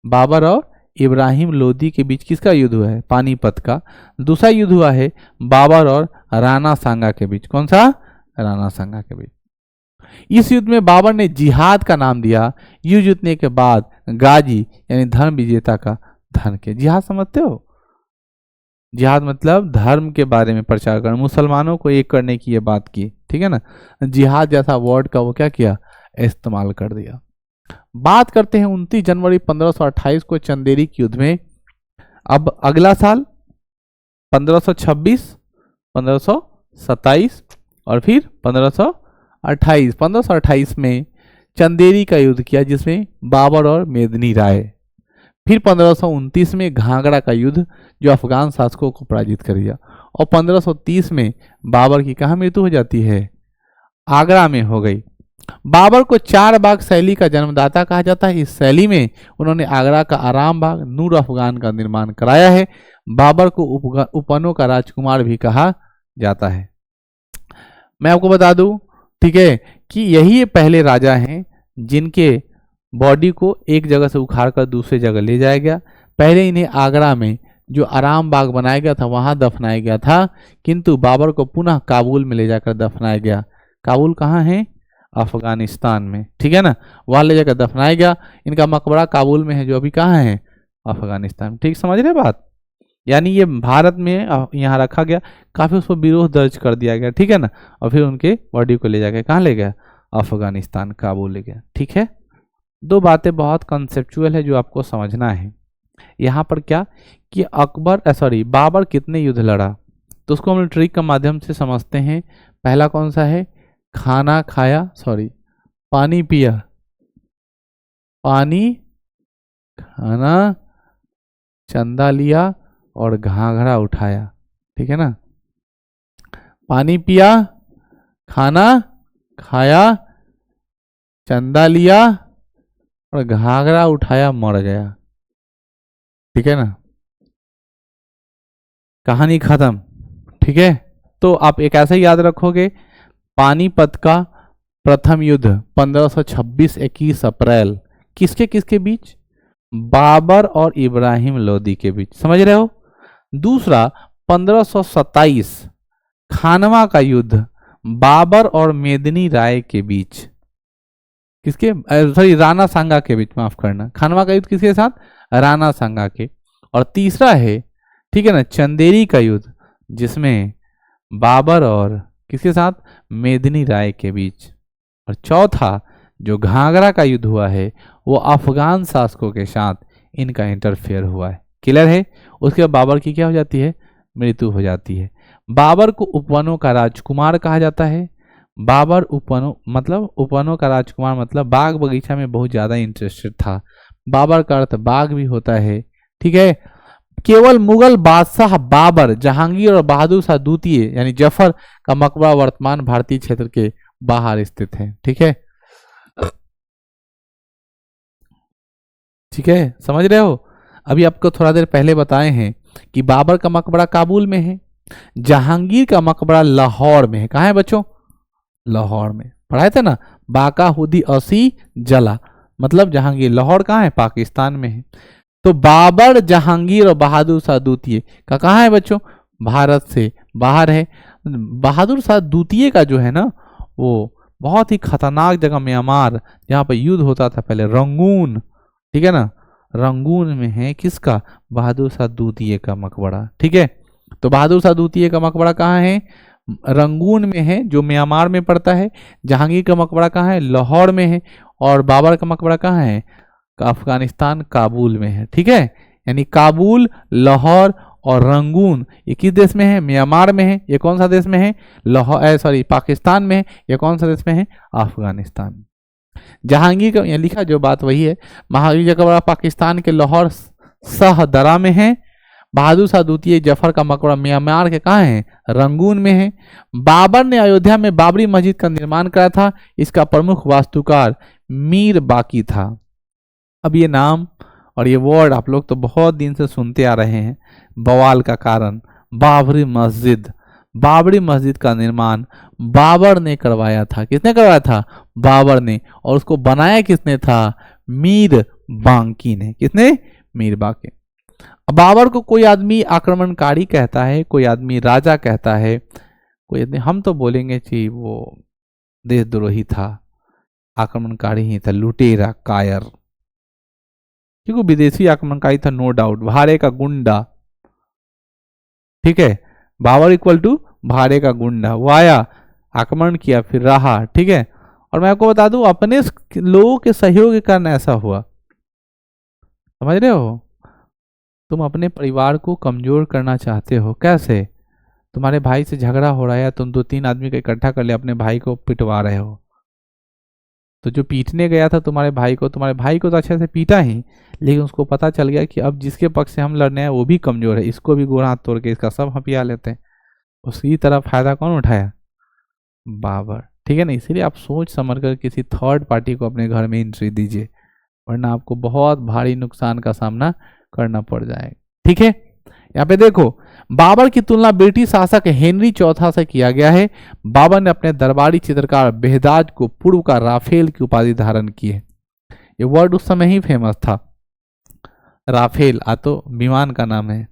बाबर और इब्राहिम लोदी के बीच किसका युद्ध हुआ है? पानीपत का। दूसरा युद्ध हुआ है बाबर और राणा सांगा के बीच, कौन सा? राणा सांगा के बीच। इस युद्ध में बाबर ने जिहाद का नाम दिया। युद्ध जीतने के बाद गाजी यानी धर्म विजेता का धन के। जिहाद समझते हो? जिहाद मतलब धर्म के बारे में प्रचार करना, मुसलमानों को एक करने की ये बात की, ठीक है ना। जिहाद जैसा वर्ड का वो क्या किया? इस्तेमाल कर दिया। बात करते हैं 29 जनवरी 1528 को चंदेरी के युद्ध में। अब अगला साल 1526, 1527 और फिर 1528। 1528 में चंदेरी का युद्ध किया, जिसमें बाबर और मेदिनी राय। फिर 1529 में घाघरा का युद्ध, जो अफगान शासकों को पराजित कर दिया। और 1530 में बाबर की कहाँ मृत्यु हो जाती है? आगरा में हो गई। बाबर को चार बाग शैली का जन्मदाता कहा जाता है। इस शैली में उन्होंने आगरा का आराम बाग, नूर अफगान का निर्माण कराया है। बाबर को उपवनों का राजकुमार भी कहा जाता है। मैं आपको बता दूं, ठीक है, कि यही पहले राजा हैं जिनके बॉडी को एक जगह से उखाड़ कर दूसरे जगह ले जाया गया। पहले इन्हें आगरा में जो आराम बाग बनाया गया था वहां दफनाया गया था, किंतु बाबर को पुनः काबुल में ले जाकर दफनाया गया। काबुल कहाँ है? अफगानिस्तान में, ठीक है ना, वहां ले जाकर दफनाया गया। इनका मकबरा काबुल में है, जो अभी कहाँ है? अफगानिस्तान में। ठीक समझ रहे बात? यानी ये भारत में यहाँ रखा गया, काफी उस पर विरोध दर्ज कर दिया गया, ठीक है ना, और फिर उनके बॉडी को ले जाकर कहाँ ले गया? अफगानिस्तान, काबुल ले गया। ठीक है, दो बातें बहुत कंसेप्चुअल है जो आपको समझना है। यहाँ पर क्या कि बाबर कितने युद्ध लड़ा, तो उसको हम ट्रिक के माध्यम से समझते हैं। पहला कौन सा है? खाना खाया, पानी पिया, पानी खाना, चंदा लिया और घाघरा उठाया, ठीक है ना। पानी पिया, खाना खाया, चंदा लिया और घाघरा उठाया, मर गया, ठीक है ना। कहानी खत्म, ठीक है। तो आप एक ऐसे याद रखोगे, पानीपत का प्रथम युद्ध 1526-21 अप्रैल, किसके किसके बीच? बाबर और इब्राहिम लोदी के बीच, समझ रहे हो। दूसरा 1527 खानवा का युद्ध बाबर और मेदिनी राय के बीच, किसके? राणा सांगा के बीच, माफ करना, खानवा का युद्ध किसके साथ? राणा सांगा के। और तीसरा है, ठीक है ना, चंदेरी का युद्ध, जिसमें बाबर और किसके साथ? मेदिनी राय के बीच। और चौथा जो घाघरा का युद्ध हुआ है वो अफगान शासकों के साथ इनका इंटरफेयर हुआ है। क्लियर है? उसके बाद बाबर की क्या हो जाती है? मृत्यु हो जाती है। बाबर को उपवनों का राजकुमार कहा जाता है। बाबर उपवनों का राजकुमार मतलब बाग बगीचा में बहुत ज्यादा इंटरेस्टेड था। बाबर का अर्थ बाग भी होता है, ठीक है। केवल मुगल बादशाह बाबर, जहांगीर और बहादुर शाह द्वितीय यानी जफर का मकबरा वर्तमान भारतीय क्षेत्र के बाहर स्थित है, ठीक है। ठीक है, समझ रहे हो। अभी आपको थोड़ा देर पहले बताए हैं कि बाबर का मकबरा काबुल में है, जहांगीर का मकबरा लाहौर में है। कहाँ है बच्चों? लाहौर में, पढ़ाए थे ना, बाका हुदी असी जला, मतलब जहांगीर। लाहौर कहाँ है? पाकिस्तान में है। तो बाबर, जहांगीर और बहादुर शाह द्वितीय का कहाँ है बच्चों? भारत से बाहर है। बहादुर शाह द्वितीय का जो है ना, वो बहुत ही खतरनाक जगह म्यांमार, जहाँ पर युद्ध होता था पहले, रंगून, ठीक है ना, रंगून में है किसका? बहादुर शाह द्वितीय का मकबरा, ठीक है। तो बहादुर शाह द्वितीय का मकबरा कहाँ है? रंगून में है, जो म्यांमार में पड़ता है। जहांगीर का मकबरा कहाँ है? लाहौर में है। और बाबर का मकबरा कहाँ है? अफगानिस्तान, काबुल में है, ठीक है। यानी काबुल, लाहौर और रंगून, ये किस देश में है? म्यांमार में है। ये कौन सा देश में है? पाकिस्तान में है। ये कौन सा देश में है? अफगानिस्तान। जहांगीर का यहाँ लिखा जो बात वही है। महावीर मकबरा पाकिस्तान के लाहौर सहदरा में है। बहादुर शाह द्वितीय जफर का मकबरा म्यांमार के कहाँ है? रंगून में है। बाबर ने अयोध्या में बाबरी मस्जिद का निर्माण कराया था। इसका प्रमुख वास्तुकार मीर बाकी था। अब ये नाम और ये वर्ड आप लोग तो बहुत दिन से सुनते आ रहे हैं, बवाल का कारण। बाबरी मस्जिद, बाबरी मस्जिद का निर्माण बाबर ने करवाया था। किसने करवाया था? बाबर ने। और उसको बनाया किसने था? मीर बांकी ने। किसने? मीर बांकी। बाबर को कोई आदमी आक्रमणकारी कहता है, कोई आदमी राजा कहता है, कोई आदमी, हम तो बोलेंगे कि वो देशद्रोही था, आक्रमणकारी ही था, लुटेरा, कायर, क्योंकि विदेशी आक्रमणकारी था, नो डाउट, भारे का गुंडा, ठीक है। बाबर इक्वल टू भारे का गुंडा, वो आया, आक्रमण किया, फिर रहा, ठीक है। और मैं आपको बता दूं, अपने लोगों के सहयोग के कारण ऐसा हुआ, समझ रहे हो। तुम अपने परिवार को कमजोर करना चाहते हो, कैसे? तुम्हारे भाई से झगड़ा हो रहा है, तुम 2-3 आदमी को इकट्ठा कर ले, अपने भाई को पिटवा रहे हो। तो जो पीटने गया था तुम्हारे भाई को तो अच्छे से पीटा ही, लेकिन उसको पता चल गया कि अब जिसके पक्ष से हम लड़ने हैं वो भी कमजोर है, इसको भी गोड़ हाथ तोड़ के इसका सब हथिया लेते हैं। उसकी तरफ फायदा कौन उठाया? बाबर, ठीक है ना। इसीलिए आप सोच समझ कर किसी थर्ड पार्टी को अपने घर में एंट्री दीजिए, वरना आपको बहुत भारी नुकसान का सामना करना पड़ जाएगा, ठीक है। यहाँ पे देखो, बाबर की तुलना ब्रिटिश शासक हेनरी चौथा से किया गया है। बाबर ने अपने दरबारी चित्रकार बेहदाज को पूर्व का राफेल की उपाधि धारण की है। ये वर्ड उस समय ही फेमस था, राफेल, तो विमान का नाम है,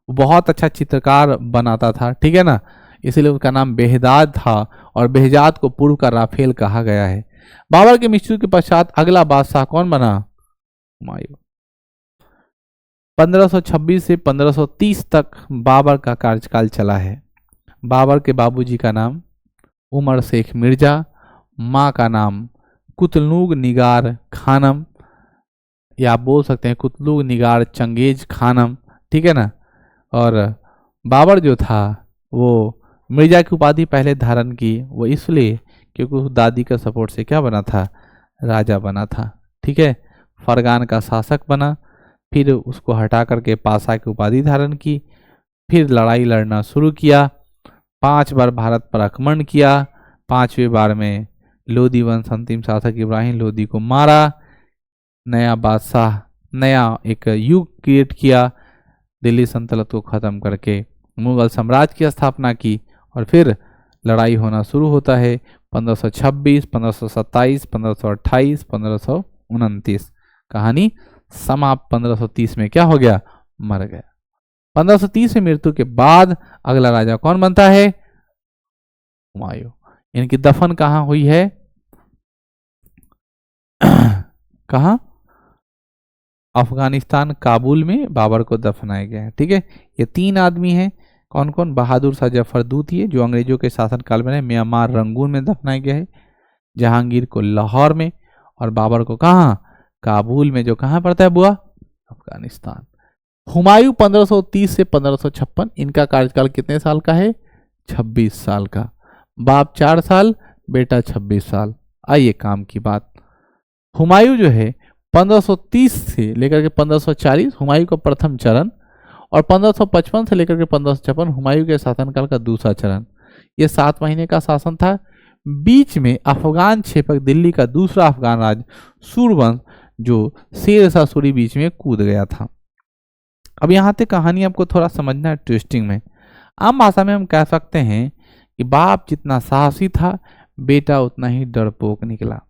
बहुत अच्छा चित्रकार बनाता था, ठीक है ना, इसीलिए उसका नाम बेहदाद था और बेहजाद को पूर्व का राफेल कहा गया है। बाबर की मृत्यु के पश्चात अगला बादशाह कौन बना? हुमायूं। 1526 से 1530 तक बाबर का कार्यकाल चला है। बाबर के बाबूजी का नाम उमर शेख मिर्जा, माँ का नाम कुतलुग निगार खानम, या आप बोल सकते हैं कुतलुग निगार चंगेज खानम, ठीक है ना। और बाबर जो था वो मिर्जा की उपाधि पहले धारण की, वो इसलिए क्योंकि उस दादी का सपोर्ट से क्या बना था? राजा बना था, ठीक है। फरगान का शासक बना, फिर उसको हटा करके पासा की उपाधि धारण की, फिर लड़ाई लड़ना शुरू किया, 5 बार भारत पर आक्रमण किया, 5वें बार में लोदी वंश अंतिम शासक इब्राहिम लोदी को मारा, नया बादशाह, नया एक युग क्रिएट किया, दिल्ली सल्तनत को ख़त्म करके मुगल साम्राज्य की स्थापना की, और फिर लड़ाई होना शुरू होता है 1526, 1527, 1528, 1529। कहानी समाप्त 1530 में क्या हो गया? मर गया। 1530 में मृत्यु के बाद अगला राजा कौन बनता है? हुमायूं। इनकी दफन कहाँ हुई है? कहाँ? अफगानिस्तान काबुल में बाबर को दफनाया गया है, ठीक है। ये 3 आदमी हैं, कौन कौन? बहादुर शाह जफर दूती, जो अंग्रेजों के शासनकाल में म्यांमार रंगून में दफनाया गया है, जहांगीर को लाहौर में, और बाबर को कहाँ? काबुल में, जो कहाँ पड़ता है बुआ? अफगानिस्तान। हुमायूं 1530 से 1556, इनका कार्यकाल कितने साल का है? 26 साल का। बाप 4 साल, बेटा 26 साल। आइए काम की बात। हुमायूं जो है 1530 से लेकर के 1540 हुमायूं का प्रथम चरण, और 1555 से लेकर के 1556 हुमायूं के शासनकाल का दूसरा चरण। यह 7 महीने का शासन था। बीच में अफगान क्षेपक दिल्ली का दूसरा अफगान राज सूरवंश, जो शेर शाह सूरी, बीच में कूद गया था। अब यहाँ तक कहानी आपको थोड़ा समझना है ट्विस्टिंग में। आम भाषा में हम कह सकते हैं कि बाप जितना साहसी था, बेटा उतना ही डरपोक निकला।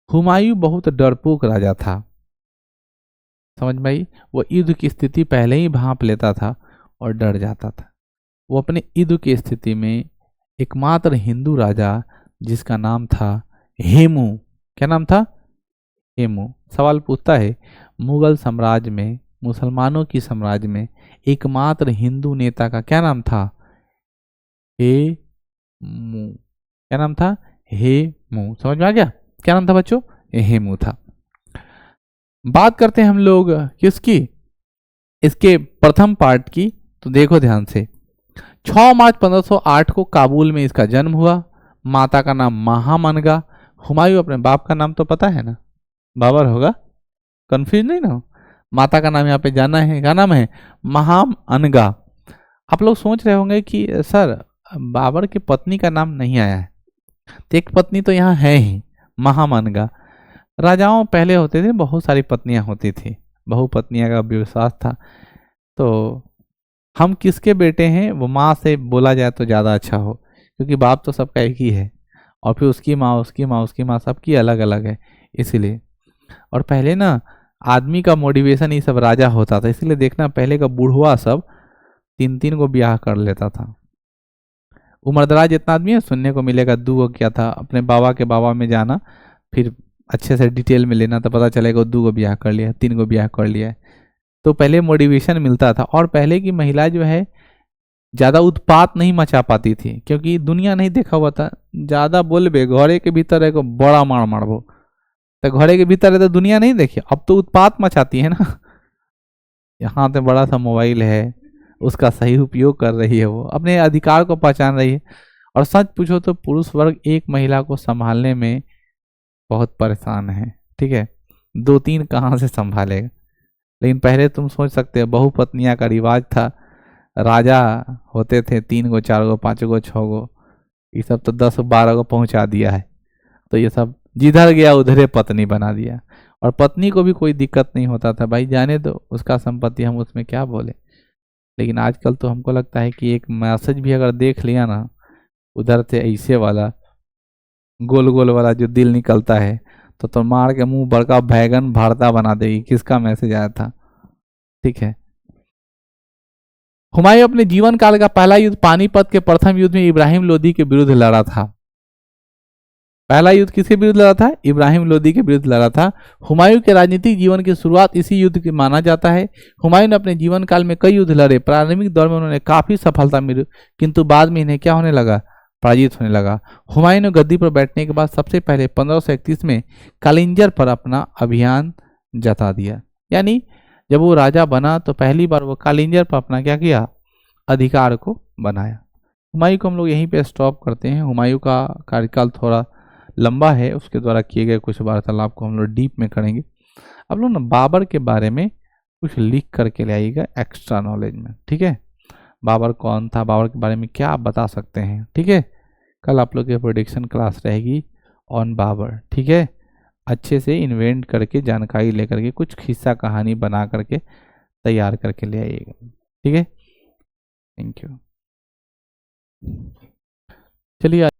हुमायूं बहुत डरपोक राजा था, समझ में आई? वो युद्ध की स्थिति पहले ही भांप लेता था और डर जाता था। वो अपने युद्ध की स्थिति में एकमात्र हिंदू राजा, जिसका नाम था हेमू, क्या नाम था? हेमू। सवाल पूछता है, मुगल साम्राज्य में, मुसलमानों की साम्राज्य में एकमात्र हिंदू नेता का क्या नाम था? हेमू। क्या नाम था? हेमू। समझ में आ गया? क्या नाम था बच्चों? हेमू था। बात करते हैं हम लोग किसकी? इसके प्रथम पार्ट की। तो देखो ध्यान से, 6 मार्च 1508 को काबुल में इसका जन्म हुआ। माता का नाम महामनगा। हुमायूं अपने बाप का नाम तो पता है ना, बाबर होगा, कंफ्यूज नहीं ना हो। माता का नाम यहाँ पे जाना है, क्या नाम है? महामनगा। आप लोग सोच रहे होंगे कि सर बाबर की पत्नी का नाम नहीं आया है, तो एक पत्नी तो यहाँ है ही, महामनगा। राजाओं पहले होते थे, बहुत सारी पत्नियां होती थी, बहुपत्नियां का विश्वास था। तो हम किसके बेटे हैं, वो माँ से बोला जाए तो ज़्यादा अच्छा हो, क्योंकि बाप तो सबका एक ही है, और फिर उसकी माँ, उसकी माँ, उसकी माँ, सबकी अलग अलग है, इसीलिए। और पहले ना आदमी का मोटिवेशन ये सब राजा होता था, इसलिए देखना पहले का बूढ़वा सब 3-3 को ब्याह कर लेता था। उम्रदराज जितना आदमी है, सुनने को मिलेगा 2 को क्या था, अपने बाबा के बाबा में जाना, फिर अच्छे से डिटेल में लेना, तो पता चलेगा 2 को ब्याह कर लिया, 3 को ब्याह कर लिया है। तो पहले मोटिवेशन मिलता था। और पहले की महिला जो है ज़्यादा उत्पात नहीं मचा पाती थी, क्योंकि दुनिया नहीं देखा हुआ था। ज़्यादा बोलबे घरे के भीतर है को बड़ा मार मारबो, तो घरे के भीतर है तो दुनिया नहीं देखी। अब तो उत्पात मचाती है ना। यहाँ तो बड़ा सा मोबाइल है, उसका सही उपयोग कर रही है, वो अपने अधिकार को पहचान रही है। और सच पूछो तो पुरुष वर्ग एक महिला को संभालने में बहुत परेशान है, ठीक है। 2-3 कहाँ से संभालेगा। लेकिन पहले तुम सोच सकते हो, बहुपत्नियां का रिवाज था, राजा होते थे 3 को, 4 को, 5 को, 6 को, ये सब तो 10-12 को पहुंचा दिया है। तो ये सब जिधर गया उधरे पत्नी बना दिया, और पत्नी को भी कोई दिक्कत नहीं होता था, भाई जाने दो, उसका संपत्ति, हम उसमें क्या बोले। लेकिन आजकल तो हमको लगता है कि एक मैसेज भी अगर देख लिया ना, उधर से ऐसे वाला गोल गोल वाला जो दिल निकलता है, तो मार के मुंह बड़का बैगन भरता बना देगी, किसका मैसेज आया था, ठीक है। हुमायूं अपने जीवन काल का पहला युद्ध पानीपत के प्रथम युद्ध में इब्राहिम लोदी के विरुद्ध लड़ा था। पहला युद्ध किसके विरुद्ध लड़ा था? इब्राहिम लोदी के विरुद्ध लड़ा था। हुमायूं के राजनीतिक जीवन की शुरुआत इसी युद्ध की माना जाता है। हुमायूं ने अपने जीवन काल में कई युद्ध लड़े। प्रारंभिक दौर में उन्होंने काफी सफलता मिली, किंतु बाद में इन्हें क्या होने लगा? पराजित होने लगा। हुमायूं ने गद्दी पर बैठने के बाद सबसे पहले 1531 में कालिंजर पर अपना अभियान जता दिया। यानी जब वो राजा बना तो पहली बार वो कालिंजर पर अपना क्या किया? अधिकार को बनाया। हुमायूं को हम लोग यहीं पे स्टॉप करते हैं। हुमायूं का कार्यकाल थोड़ा लंबा है, उसके द्वारा किए गए कुछ वार्तालाप को हम लोग डीप में करेंगे। अब लोग ना बाबर के बारे में कुछ लिख करके ले आइएगा एक्स्ट्रा नॉलेज में, ठीक है। बाबर कौन था, बाबर के बारे में क्या आप बता सकते हैं, ठीक है। कल आप लोग की प्रेडिक्शन क्लास रहेगी ऑन बाबर, ठीक है। अच्छे से इन्वेंट करके जानकारी लेकर के कुछ खिस्सा कहानी बना करके तैयार करके ले आइएगा, ठीक है। Thank you. चलिए